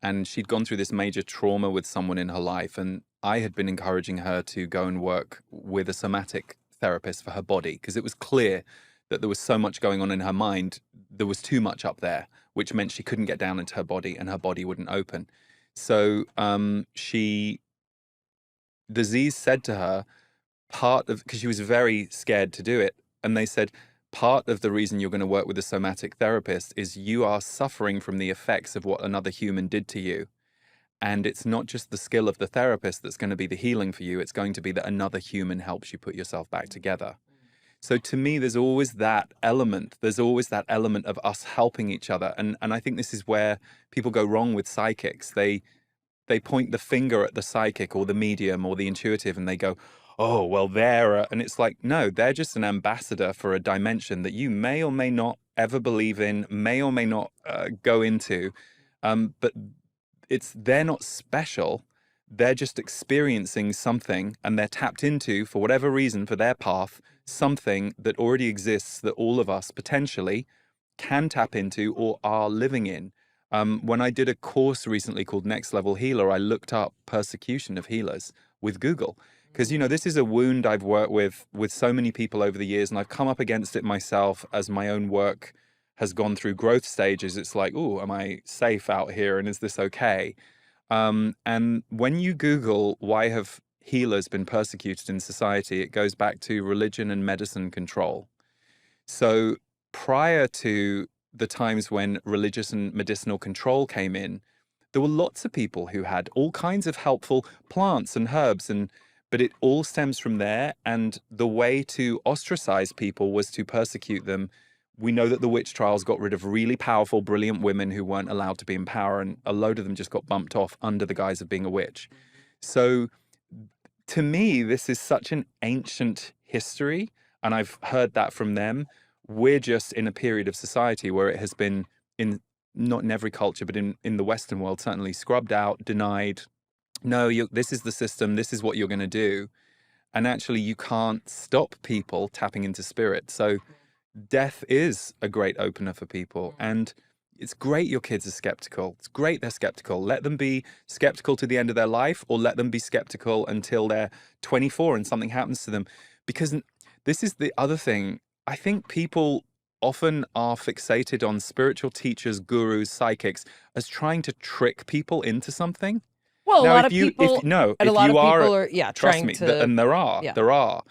And she'd gone through this major trauma with someone in her life. And I had been encouraging her to go and work with a somatic therapist for her body, because it was clear that there was so much going on in her mind. There was too much up there, which meant she couldn't get down into her body and her body wouldn't open. So the Z's said to her, because she was very scared to do it, and they said, part of the reason you're going to work with a somatic therapist is you are suffering from the effects of what another human did to you. And it's not just the skill of the therapist that's going to be the healing for you. It's going to be that another human helps you put yourself back together. So to me, there's always that element. There's always that element of us helping each other. And I think this is where people go wrong with psychics. They point the finger at the psychic or the medium or the intuitive, and they go, oh, well, and it's like, no, they're just an ambassador for a dimension that you may or may not ever believe in, may or may not go into. But they're not special. They're just experiencing something, and they're tapped into, for whatever reason, for their path, something that already exists that all of us potentially can tap into or are living in. When I did a course recently called Next Level Healer, I looked up persecution of healers with Google. Because, this is a wound I've worked with so many people over the years, and I've come up against it myself as my own work has gone through growth stages. It's like, oh, am I safe out here? And is this okay? And when you Google, why have healers been persecuted in society, it goes back to religion and medicine control. So prior to the times when religious and medicinal control came in, there were lots of people who had all kinds of helpful plants and herbs, but it all stems from there. And the way to ostracize people was to persecute them. We know that the witch trials got rid of really powerful, brilliant women who weren't allowed to be in power, and a load of them just got bumped off under the guise of being a witch. So to me, this is such an ancient history, and I've heard that from them, we're just in a period of society where it has been, in not in every culture, but in the Western world, certainly scrubbed out, denied. No, this is the system. This is what you're going to do. And actually, you can't stop people tapping into spirit. So death is a great opener for people. And it's great your kids are skeptical. It's great they're skeptical. Let them be skeptical to the end of their life, or let them be skeptical until they're 24 and something happens to them. Because this is the other thing. I think people often are fixated on spiritual teachers, gurus, psychics as trying to trick people into something. Well, Now, a lot of people, if no, and a if lot you of are, people are, trust trying me, to, and there are, yeah. there are.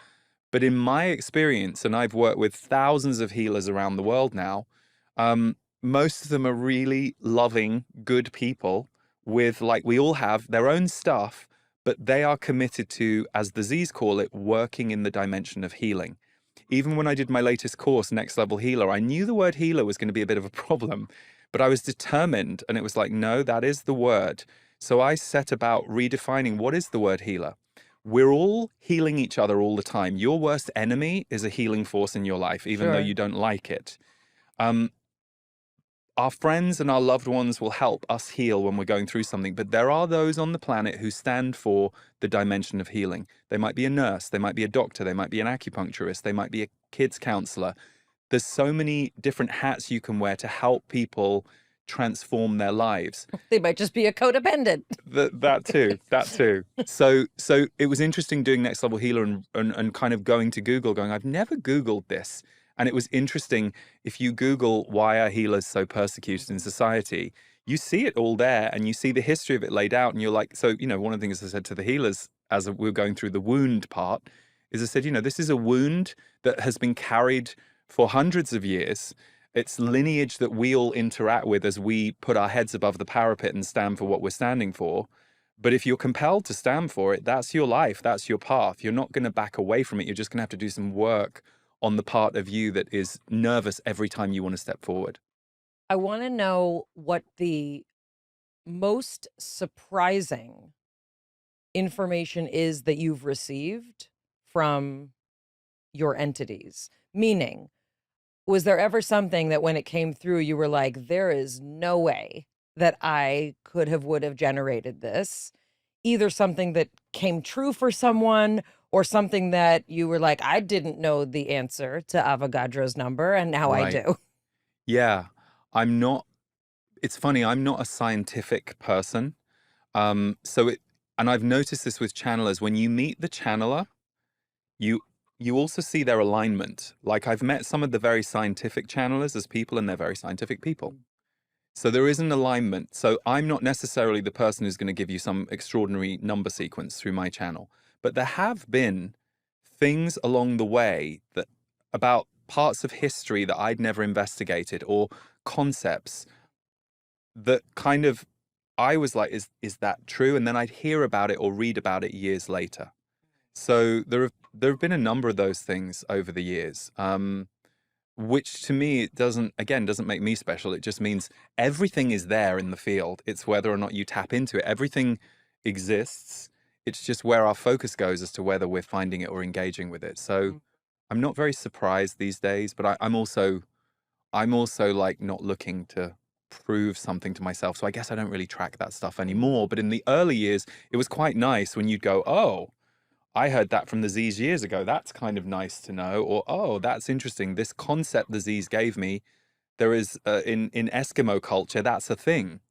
But in my experience, and I've worked with thousands of healers around the world now, most of them are really loving, good people with, like we all have, their own stuff, but they are committed to, as the Z's call it, working in the dimension of healing. Even when I did my latest course, Next Level Healer, I knew the word healer was going to be a bit of a problem, but I was determined, and it was like, no, that is the word. So I set about redefining what is the word healer. We're all healing each other all the time. Your worst enemy is a healing force in your life, even though Sure. you don't like it. Our friends and our loved ones will help us heal when we're going through something, but there are those on the planet who stand for the dimension of healing. They might be a nurse, they might be a doctor, they might be an acupuncturist, they might be a kids counselor. There's so many different hats you can wear to help people transform their lives. They might just be a codependent. That too. So it was interesting doing Next Level Healer and kind of going to Google, going, I've never Googled this. And it was interesting, if you Google why are healers so persecuted in society, you see it all there and you see the history of it laid out. And you're like, so, one of the things I said to the healers as we were going through the wound part is I said, this is a wound that has been carried for hundreds of years. It's lineage that we all interact with as we put our heads above the parapet and stand for what we're standing for. But if you're compelled to stand for it, that's your life, that's your path. You're not going to back away from it. You're just going to have to do some work on the part of you that is nervous every time you want to step forward. I want to know what the most surprising information is that you've received from your entities. Meaning, was there ever something that when it came through, you were like, there is no way that I would have generated this? Either something that came true for someone, or something that you were like, I didn't know the answer to Avogadro's number, and now I do. Yeah, it's funny, I'm not a scientific person. And I've noticed this with channelers, when you meet the channeler, you also see their alignment. Like, I've met some of the very scientific channelers as people, and they're very scientific people. So there is an alignment. So I'm not necessarily the person who's going to give you some extraordinary number sequence through my channel. But there have been things along the way about parts of history that I'd never investigated, or concepts that kind of, I was like, is that true? And then I'd hear about it or read about it years later. So there have been a number of those things over the years, which to me, it doesn't make me special. It just means everything is there in the field. It's whether or not you tap into it. Everything exists. It's just where our focus goes as to whether we're finding it or engaging with it. So I'm not very surprised these days, but I'm also like not looking to prove something to myself. So I guess I don't really track that stuff anymore. But in the early years, it was quite nice when you'd go, oh, I heard that from the Z's years ago. That's kind of nice to know. Or, oh, that's interesting. This concept the Z's gave me, there is in Eskimo culture, that's a thing.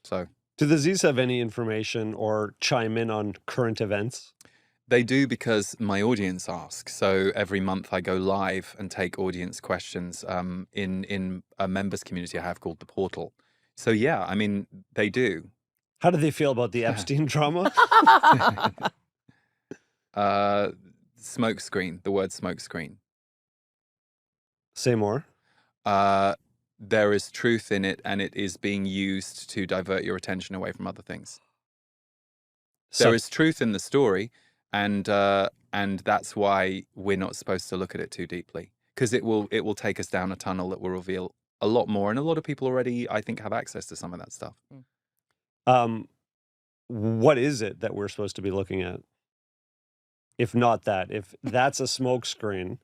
So do the Z's have any information or chime in on current events? They do, because my audience asks. So every month I go live and take audience questions in a members community I have called The Portal. So yeah, I mean, they do. How do they feel about the Epstein drama? Smoke screen, the word smoke screen. Say more. There is truth in it, and it is being used to divert your attention away from other things. There is truth in the story, and that's why we're not supposed to look at it too deeply, because it will take us down a tunnel that will reveal a lot more, and a lot of people already, I think, have access to some of that stuff. What is it that we're supposed to be looking at? If not that, if that's a smoke screen,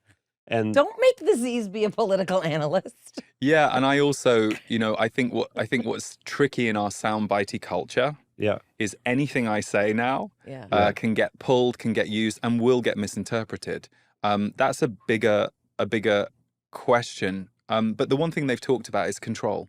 And Don't make the Z's be a political analyst. Yeah, and I also, I think what's tricky in our soundbitey culture yeah, is anything I say now Yeah. can get pulled, can get used, and will get misinterpreted. That's a bigger question. But the one thing they've talked about is control.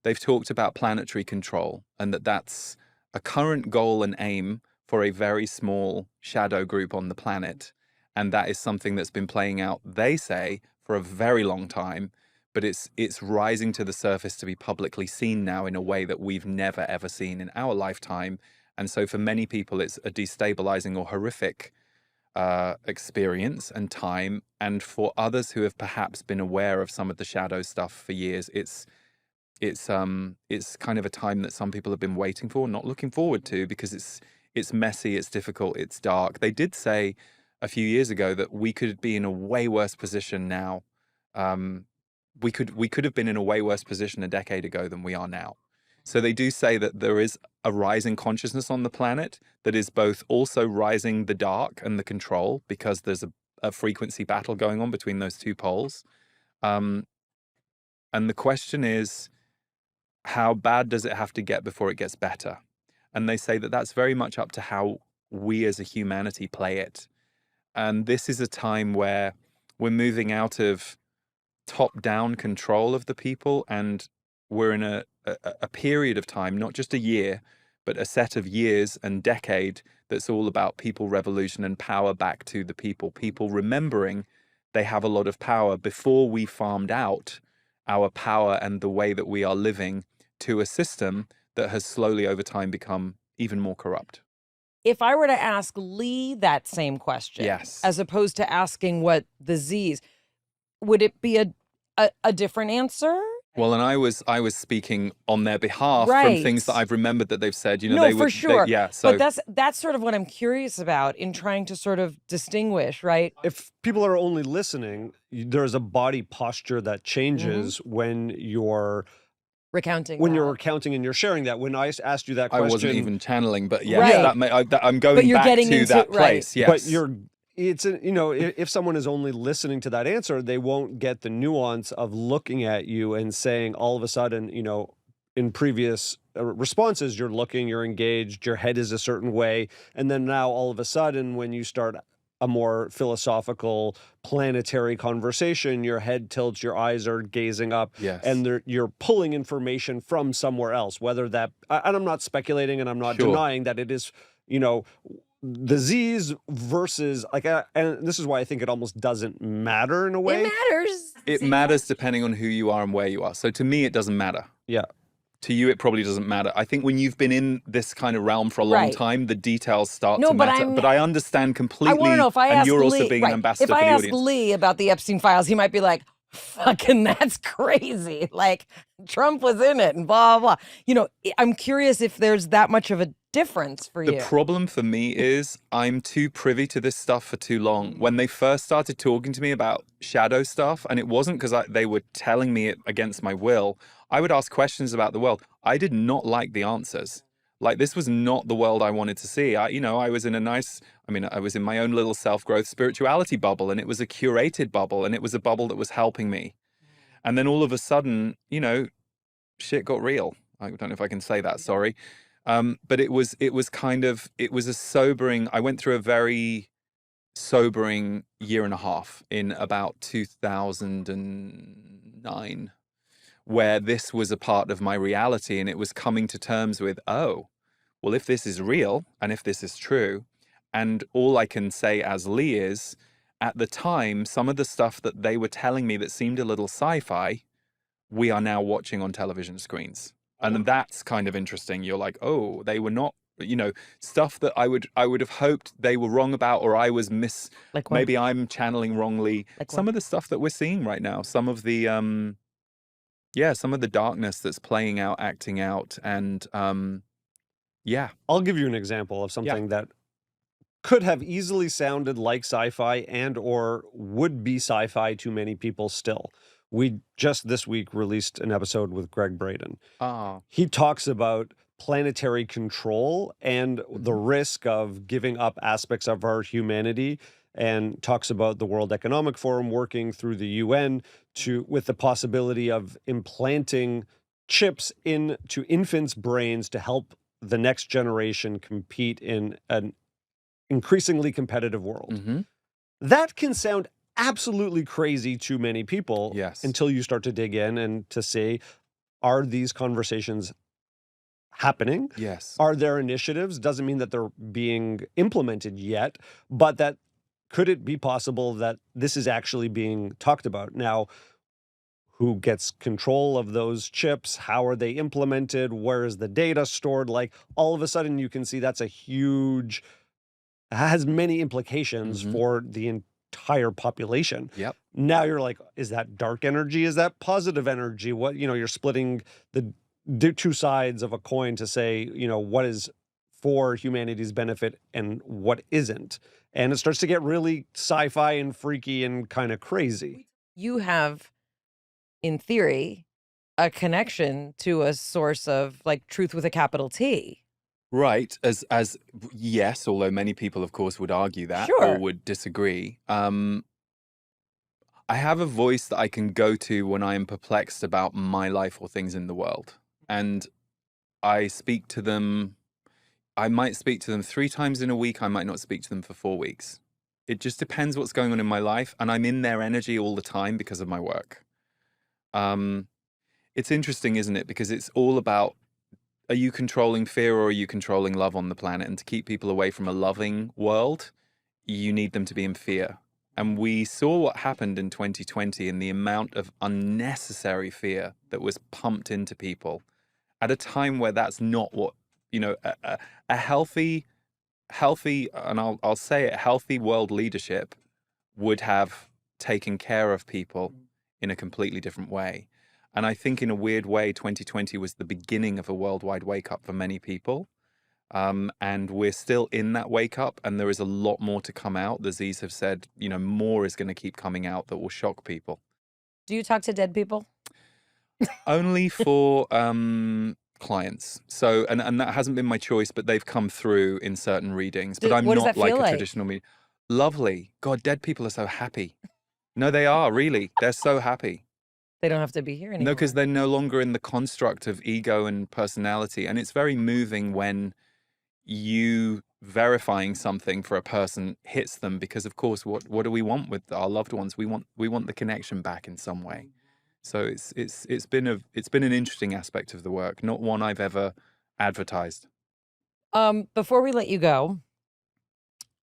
They've talked about planetary control, and that's a current goal and aim for a very small shadow group on the planet. And that is something that's been playing out, they say, for a very long time. But it's rising to the surface to be publicly seen now in a way that we've never, ever seen in our lifetime. And so for many people, it's a destabilizing or horrific experience and time. And for others who have perhaps been aware of some of the shadow stuff for years, it's kind of a time that some people have been waiting for, not looking forward to, because it's messy, it's difficult, it's dark. They did say a few years ago that we could be in a way worse position now. We could have been in a way worse position a decade ago than we are now. So they do say that there is a rising consciousness on the planet that is both also rising the dark and the control, because there's a frequency battle going on between those two poles. And the question is, how bad does it have to get before it gets better? And they say that that's very much up to how we as a humanity play it. And this is a time where we're moving out of top-down control of the people, and we're in a period of time, not just a year, but a set of years and decade that's all about people revolution and power back to the people. People remembering they have a lot of power before we farmed out our power and the way that we are living to a system that has slowly over time become even more corrupt. If I were to ask Lee that same question, Yes. as opposed to asking what the Z's, would it be a different answer? Well, and I was speaking on their behalf from Right. things that I've remembered that they've said. No, they for would, sure. So But that's sort of what I'm curious about in trying to sort of distinguish, right? if people are only listening, there's a body posture that changes when you're Recounting. when you're that. recounting and you're sharing that. When I asked you that I question, wasn't even channeling, but yes, Right. I'm going But you're back getting to into- that right. place. Yes, but it's if someone is only listening to that answer, they won't get the nuance of looking at you and saying all of a sudden, in previous responses, you're looking, you're engaged, your head is a certain way, and then now all of a sudden, when you start a more philosophical, planetary conversation, your head tilts, your eyes are gazing up, Yes. and you're pulling information from somewhere else. Whether that, and I'm not speculating, and I'm not Sure. denying that it is, the Z's versus and this is why I think it almost doesn't matter in a way. It matters. It matters depending on who you are and where you are. So to me, it doesn't matter. Yeah. To you, it probably doesn't matter. I think when you've been in this kind of realm for a long Right. time, the details start No, to but matter. I'm- But I understand I completely. want to know if I and ask you're Lee, also being right, an ambassador if for I the ask audience. Lee about the Epstein files, he might be like, fucking that's crazy. Like Trump was in it and blah, blah, blah. I'm curious if there's that much of a difference for The you. problem for me is I'm too privy to this stuff for too long. When they first started talking to me about shadow stuff, and it wasn't because they were telling me it against my will, I would ask questions about the world. I did not like the answers. Like, this was not the world I wanted to see. I was in I was in my own little self-growth spirituality bubble, and it was a curated bubble, and it was a bubble that was helping me. And then all of a sudden, shit got real. I don't know if I can say that, sorry. But it was a sobering, I went through a very sobering year and a half in about 2009, where this was a part of my reality, and it was coming to terms with, oh, well, if this is real and if this is true, and all I can say as Lee is, at the time, some of the stuff that they were telling me that seemed a little sci-fi, we are now watching on television screens. And that's kind of interesting. You're like, oh, they were not, stuff that I would have hoped they were wrong about, or I was Like what? maybe I'm channeling wrongly. Like Some what? of the stuff that we're seeing right now, some of the darkness that's playing out, acting out, and I'll give you an example of something that could have easily sounded like sci-fi and or would be sci-fi to many people still. We just this week released an episode with Greg Braden. He talks about planetary control and the risk of giving up aspects of our humanity and talks about the World Economic Forum working through the UN with the possibility of implanting chips into infants' brains to help the next generation compete in an increasingly competitive world. Mm-hmm. That can sound absolutely crazy to many people Yes. until you start to dig in and to say, are these conversations happening? Yes. Are there initiatives? Doesn't mean that they're being implemented yet, but that could it be possible that this is actually being talked about? Now, who gets control of those chips? How are they implemented? Where is the data stored? Like, all of a sudden you can see that's has many implications Mhm. for the entire population. Yep. Now you're like, is that dark energy? Is that positive energy? What, you're splitting the two sides of a coin to say, what is for humanity's benefit and what isn't. And it starts to get really sci-fi and freaky and kind of crazy. You have, in theory, a connection to a source of like truth with a capital T. Right. As yes, although many people, of course, would argue that Sure. or would disagree. I have a voice that I can go to when I am perplexed about my life or things in the world. And I speak to them. I might speak to them 3 times in a week. I might not speak to them for 4 weeks. It just depends what's going on in my life. And I'm in their energy all the time because of my work. It's interesting, isn't it? Because it's all about, are you controlling fear or are you controlling love on the planet? And to keep people away from a loving world, you need them to be in fear. And we saw what happened in 2020 and the amount of unnecessary fear that was pumped into people at a time where that's not what, a healthy, and I'll say it, healthy world leadership would have taken care of people in a completely different way. And I think in a weird way, 2020 was the beginning of a worldwide wake up for many people. And we're still in that wake up, and there is a lot more to come out. The Z's have said, more is going to keep coming out that will shock people. Do you talk to dead people? Only for clients. So, and that hasn't been my choice, but they've come through in certain readings. But I'm What does not that like feel a like? traditional medium. Lovely. God, dead people are so happy. No, they are, really. They're so happy. They don't have to be here anymore. No, because they're no longer in the construct of ego and personality. And it's very moving when you verifying something for a person hits them, because of course, what do we want with our loved ones? We want the connection back in some way. So it's been an interesting aspect of the work, not one I've ever advertised. Before we let you go,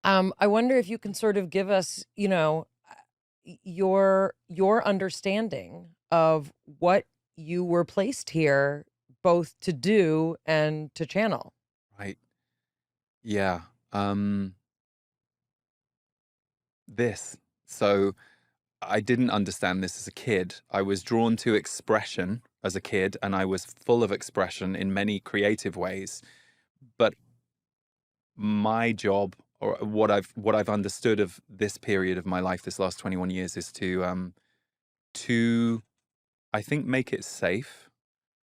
I wonder if you can sort of give us, your understanding of what you were placed here both to do and to channel. Right. Yeah. So I didn't understand this as a kid. I was drawn to expression as a kid, and I was full of expression in many creative ways. But my job, or what I've understood of this period of my life, this last 21 years, is to I think make it safe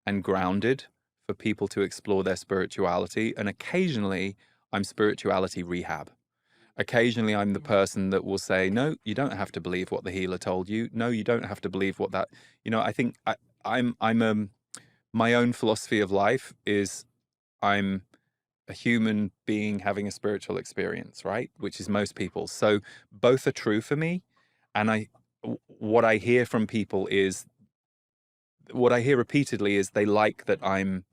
and grounded for people to explore their spirituality. And occasionally I'm spirituality rehab. Occasionally I'm the person that will say, no, you don't have to believe what the healer told you. No, you don't have to believe what that, I think my own philosophy of life is I'm a human being having a spiritual experience, right? Which is most people. So both are true for me. And what I hear from people is, what I hear repeatedly is they like that I'm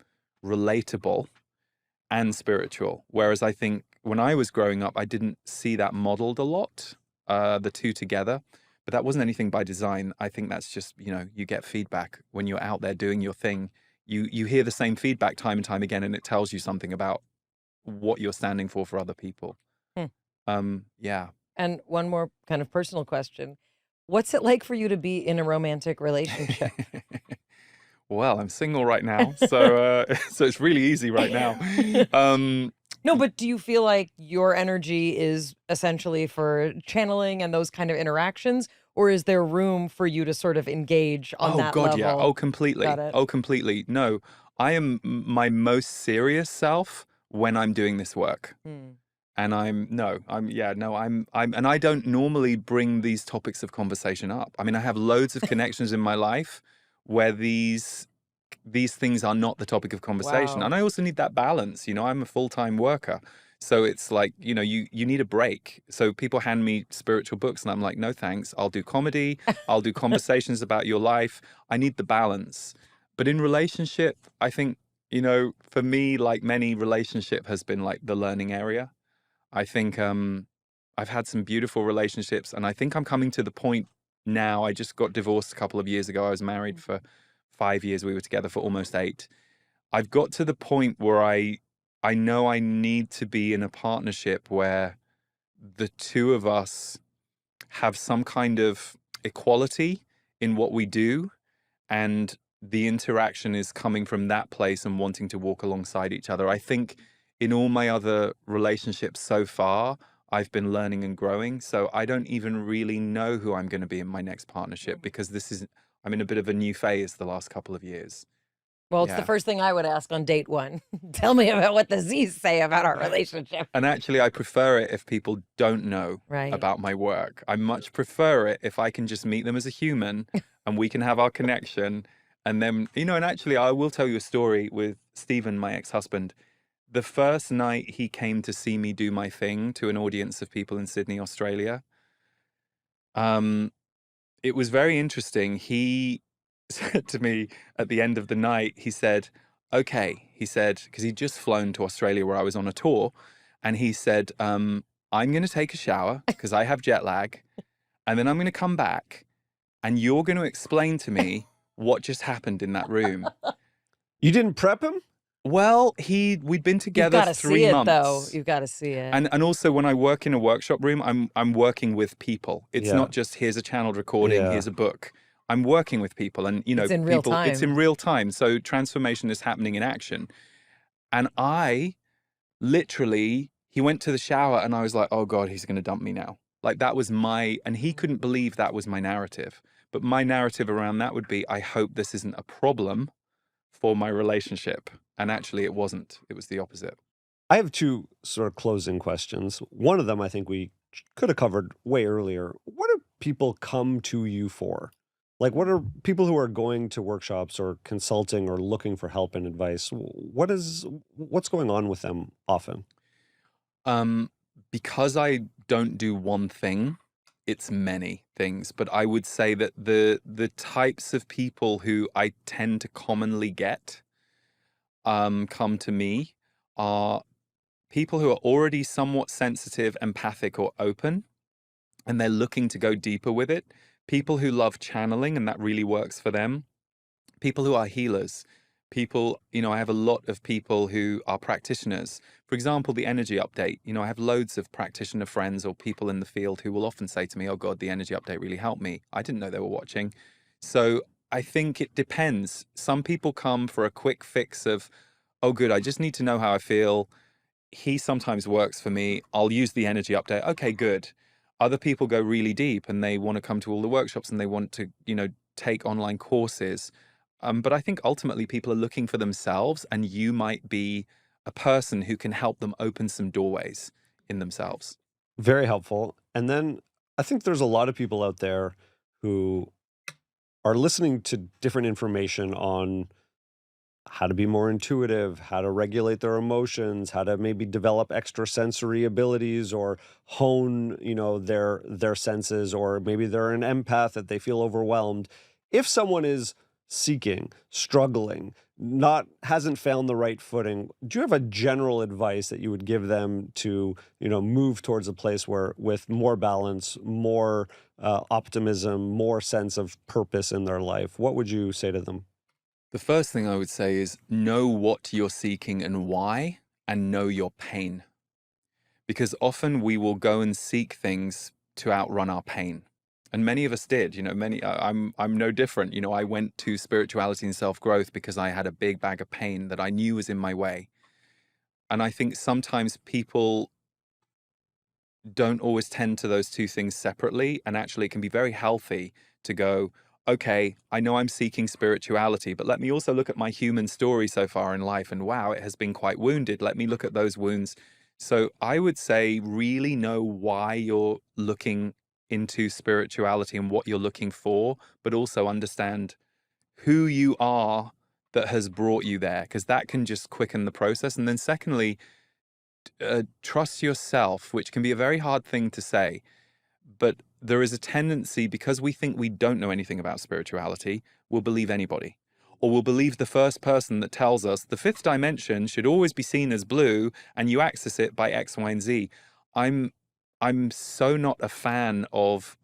relatable and spiritual. Whereas I think when I was growing up, I didn't see that modeled a lot, the two together. But that wasn't anything by design. I think that's just, you get feedback when you're out there doing your thing. You hear the same feedback time and time again, and it tells you something about what you're standing for other people. Yeah. And one more kind of personal question. What's it like for you to be in a romantic relationship? Well, I'm single right now, so so it's really easy right now. No, but do you feel like your energy is essentially for channeling and those kind of interactions, or is there room for you to sort of engage on that God, level? yeah. Oh, completely. Got it. Oh, completely. No, I am my most serious self when I'm doing this work. And and I don't normally bring these topics of conversation up. I mean, I have loads of connections in my life where these things are not the topic of conversation. Wow. And I also need that balance. I'm a full-time worker. So it's like, you need a break. So people hand me spiritual books and I'm like, no, thanks. I'll do comedy. I'll do conversations about your life. I need the balance. But in relationship, I think, for me, like many, relationship has been like the learning area. I think I've had some beautiful relationships, and I think I'm coming to the point now. I just got divorced a couple of years ago. I was married for 5 years. We were together for almost 8. I've got to the point where I know I need to be in a partnership where the two of us have some kind of equality in what we do, and the interaction is coming from that place and wanting to walk alongside each other. I think in all my other relationships so far, I've been learning and growing. So I don't even really know who I'm going to be in my next partnership, because I'm in a bit of a new phase the last couple of years. Well, it's the first thing I would ask on date 1. Tell me about what the Z's say about our relationship. And actually, I prefer it if people don't know about my work. I much prefer it if I can just meet them as a human and we can have our connection. And then, and actually, I will tell you a story with Stephen, my ex-husband. The first night he came to see me do my thing to an audience of people in Sydney, Australia, it was very interesting. He said to me at the end of the night, he said, okay, he said, because he'd just flown to Australia where I was on a tour. And he said, I'm going to take a shower because I have jet lag. And then I'm going to come back and you're going to explain to me what just happened in that room. You didn't prep him? Well, we'd been together 3 months. You've got to see it, though. You've got to see it. And also when I work in a workshop room, I'm working with people. It's not just here's a channeled recording, here's a book. I'm working with people, and it's in real time. It's in real time. So transformation is happening in action. And I literally, he went to the shower and I was like, oh God, he's going to dump me now. Like that was and he couldn't believe that was my narrative. But my narrative around that would be, I hope this isn't a problem for my relationship. And actually it wasn't. It was the opposite. I have 2 sort of closing questions. One of them I think we could have covered way earlier. What do people come to you for? Like, what are people who are going to workshops or consulting or looking for help and advice? What's going on with them often? Because I don't do one thing, it's many things. But I would say that the types of people who I tend to commonly get come to me are people who are already somewhat sensitive, empathic, or open, and they're looking to go deeper with it. People who love channeling, and that really works for them. People who are healers. People, I have a lot of people who are practitioners. For example, the energy update. I have loads of practitioner friends or people in the field who will often say to me, oh God, the energy update really helped me. I didn't know they were watching. So I think it depends. Some people come for a quick fix of, oh good, I just need to know how I feel. He sometimes works for me. I'll use the energy update. Okay, good. Other people go really deep and they want to come to all the workshops and they want to, take online courses. But I think ultimately people are looking for themselves, and you might be a person who can help them open some doorways in themselves. Very helpful. And then I think there's a lot of people out there who are listening to different information on how to be more intuitive, how to regulate their emotions, how to maybe develop extrasensory abilities or hone, their senses, or maybe they're an empath that they feel overwhelmed. If someone is seeking, struggling, hasn't found the right footing, do you have a general advice that you would give them to, move towards a place where with more balance, more optimism, more sense of purpose in their life? What would you say to them? The first thing I would say is know what you're seeking and why, and know your pain. Because often we will go and seek things to outrun our pain. And many of us did, I'm no different. I went to spirituality and self-growth because I had a big bag of pain that I knew was in my way. And I think sometimes people don't always tend to those two things separately. And actually it can be very healthy to go, okay, I know I'm seeking spirituality, but let me also look at my human story so far in life. And wow, it has been quite wounded. Let me look at those wounds, So I would say really know why you're looking into spirituality and what you're looking for, but also understand who you are that has brought you there, because that can just quicken the process. And then secondly, trust yourself, which can be a very hard thing to say, but there is a tendency, because we think we don't know anything about spirituality, we'll believe anybody. Or we'll believe the first person that tells us the fifth dimension should always be seen as blue and you access it by X, Y, and Z. I'm so not a fan of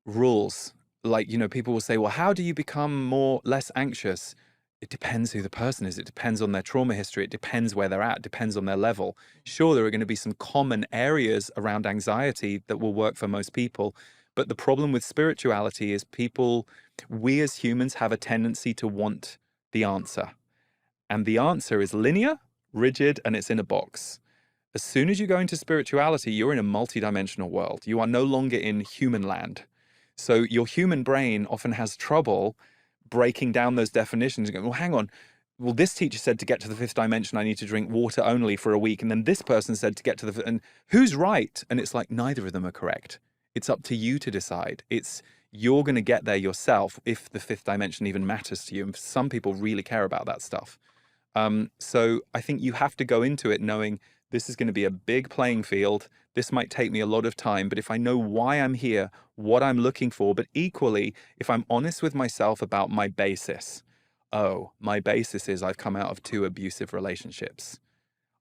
rules. Like, people will say, well, how do you become less anxious? It depends who the person is. It depends on their trauma history. It depends where they're at. It depends on their level. Sure, there are going to be some common areas around anxiety that will work for most people. But the problem with spirituality is we as humans have a tendency to want the answer. And the answer is linear, rigid, and it's in a box. As soon as you go into spirituality, you're in a multidimensional world. You are no longer in human land. So your human brain often has trouble breaking down those definitions and going, well, hang on. Well, this teacher said to get to the fifth dimension, I need to drink water only for a week. And then this person said to get to and who's right? And it's like, neither of them are correct. It's up to you to decide. You're going to get there yourself if the fifth dimension even matters to you. And some people really care about that stuff. So I think you have to go into it knowing this is going to be a big playing field. This might take me a lot of time, but if I know why I'm here, what I'm looking for, but equally, if I'm honest with myself about my basis, my basis is I've come out of 2 abusive relationships.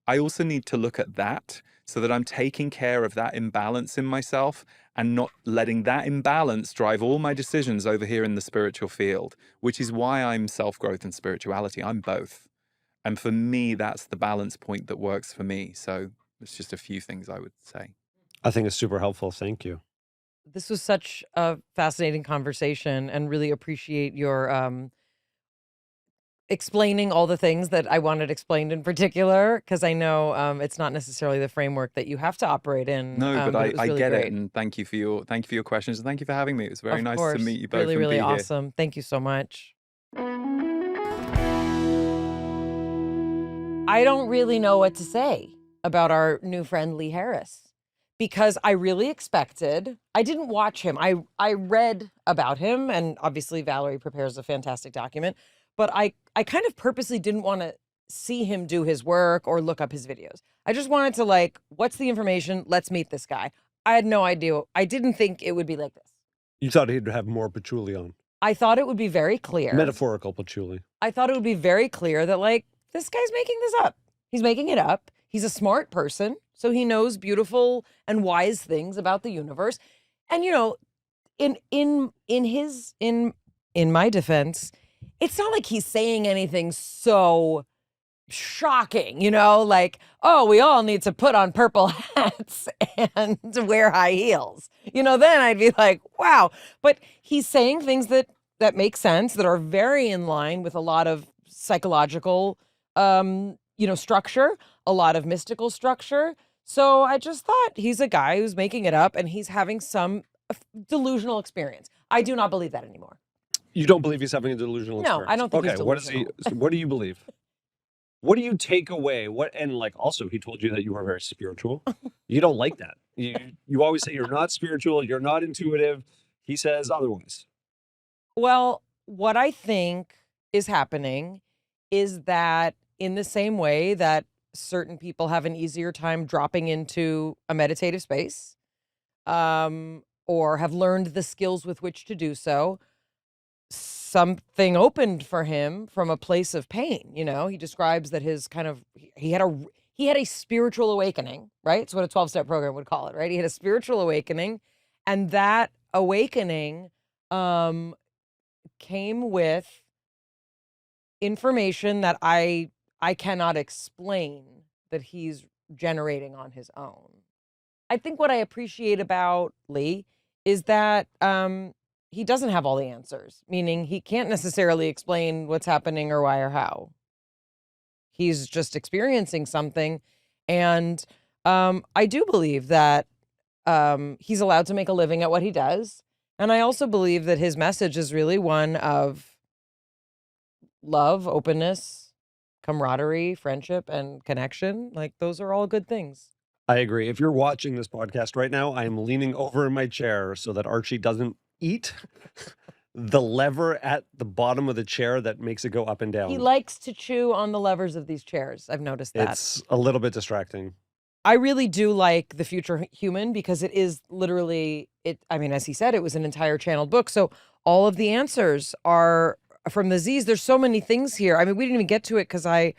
I also need to look at that so that I'm taking care of that imbalance in myself and not letting that imbalance drive all my decisions over here in the spiritual field, which is why I'm self-growth and spirituality. I'm both. And for me, that's the balance point that works for me. So it's just a few things I would say. I think it's super helpful. Thank you. This was such a fascinating conversation, and really appreciate your explaining all the things that I wanted explained in particular, because I know it's not necessarily the framework that you have to operate in. No, but it was I really get great. it, and thank you for your questions, and thank you for having me. It was very Of nice course. to meet you both Really, and really be here. awesome. Thank you so much. I don't really know what to say about our new friend Lee Harris, because I really expected, I didn't watch him. I read about him, and obviously Valerie prepares a fantastic document, but I kind of purposely didn't want to see him do his work or look up his videos. I just wanted to what's the information? Let's meet this guy. I had no idea. I didn't think it would be like this. You thought he'd have more patchouli on. I thought it would be very clear. Metaphorical patchouli. I thought it would be very clear that this guy's making this up. He's making it up. He's a smart person, so he knows beautiful and wise things about the universe. And in my defense, it's not like he's saying anything so shocking, we all need to put on purple hats and wear high heels. Then I'd be like, wow. But he's saying things that make sense, that are very in line with a lot of psychological structure, a lot of mystical structure. So I just thought he's a guy who's making it up and he's having some delusional experience. I do not believe that anymore. You don't believe he's having a delusional experience? No, I don't think he's Okay, delusional. what do you believe? What do you take away? Also, he told you that you are very spiritual. You don't like that. You always say you're not spiritual, you're not intuitive. He says otherwise. Well, what I think is happening is that in the same way that certain people have an easier time dropping into a meditative space, or have learned the skills with which to do so, something opened for him from a place of pain. He describes that he had a spiritual awakening, right? It's what a 12-step program would call it, right? He had a spiritual awakening, and that awakening came with information that I cannot explain, that he's generating on his own. I think what I appreciate about Lee is that he doesn't have all the answers, meaning he can't necessarily explain what's happening or why or how. He's just experiencing something. And I do believe that he's allowed to make a living at what he does. And I also believe that his message is really one of love, openness, camaraderie, friendship, and connection. Like, those are all good things. I agree. If you're watching this podcast right now, I am leaning over in my chair so that Archie doesn't eat the lever at the bottom of the chair that makes it go up and down. He likes to chew on the levers of these chairs. I've noticed that. It's a little bit distracting. I really do like The Future Human because it is literally, I mean, as he said, it was an entire channeled book. So all of the answers are from the Z's. There's so many things here. I mean, we didn't even get to it because I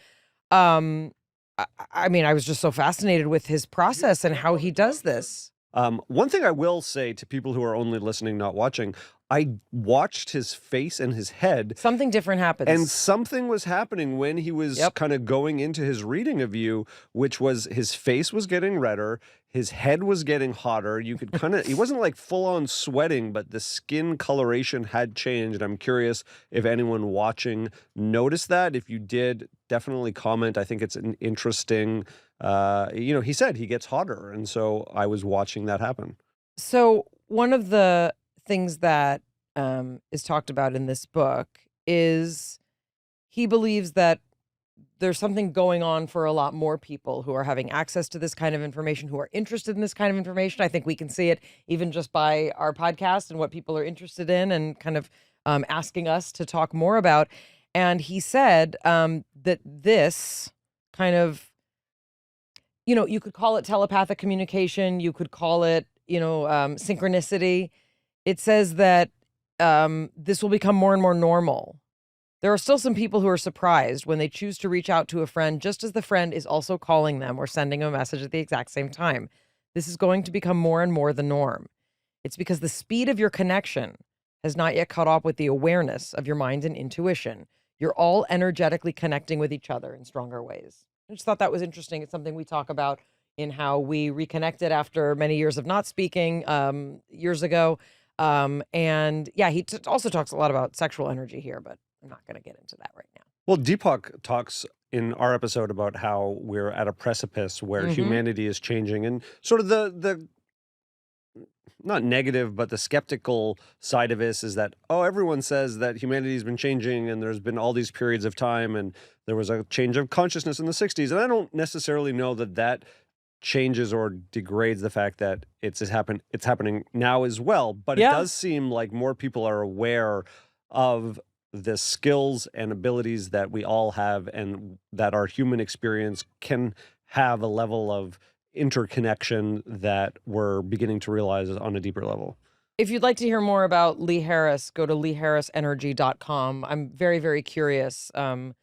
mean, I was just so fascinated with his process and how he does this. One thing I will say to people who are only listening, not watching, I watched his face and his head. Something different happens. And something was happening when he was kind of going into his reading of you, which was his face was getting redder, his head was getting hotter. You could kind of, he wasn't like full on sweating, but the skin coloration had changed. I'm curious if anyone watching noticed that. If you did, definitely comment. I think it's an interesting, he said he gets hotter. And so I was watching that happen. So one of the things that is talked about in this book is he believes that there's something going on for a lot more people who are having access to this kind of information, who are interested in this kind of information. I think we can see it even just by our podcast and what people are interested in and kind of asking us to talk more about. And he said that this kind of, you could call it telepathic communication, you could call it, synchronicity. It says that this will become more and more normal. There are still some people who are surprised when they choose to reach out to a friend just as the friend is also calling them or sending a message at the exact same time. This is going to become more and more the norm. It's because the speed of your connection has not yet caught up with the awareness of your mind and intuition. You're all energetically connecting with each other in stronger ways. I just thought that was interesting. It's something we talk about in how we reconnected after many years of not speaking years ago. And yeah, he also talks a lot about sexual energy here, but I'm not going to get into that right now. Well, Deepak talks in our episode about how we're at a precipice where humanity is changing, and sort of the not negative, but the skeptical side of this is that, everyone says that humanity has been changing and there's been all these periods of time and there was a change of consciousness in the 60s. And I don't necessarily know that changes or degrades the fact that it's happening now as well. But it does seem like more people are aware of the skills and abilities that we all have and that our human experience can have a level of interconnection that we're beginning to realize on a deeper level. If you'd like to hear more about Lee Harris, go to leeharrisenergy.com. I'm very, very curious to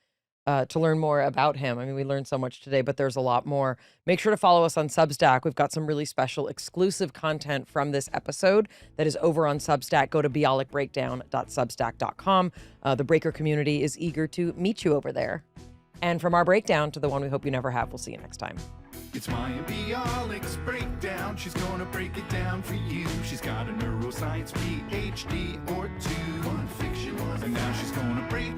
learn more about him. I mean, we learned so much today, but there's a lot more. Make sure to follow us on Substack. We've got some really special exclusive content from this episode that is over on Substack. Go to bialikbreakdown.substack.com. The Breaker community is eager to meet you over there. And from our breakdown to the one we hope you never have, we'll see you next time. It's Mayim Bialik's breakdown. She's gonna break it down for you. She's got a neuroscience PhD or two. One fiction, and now she's gonna break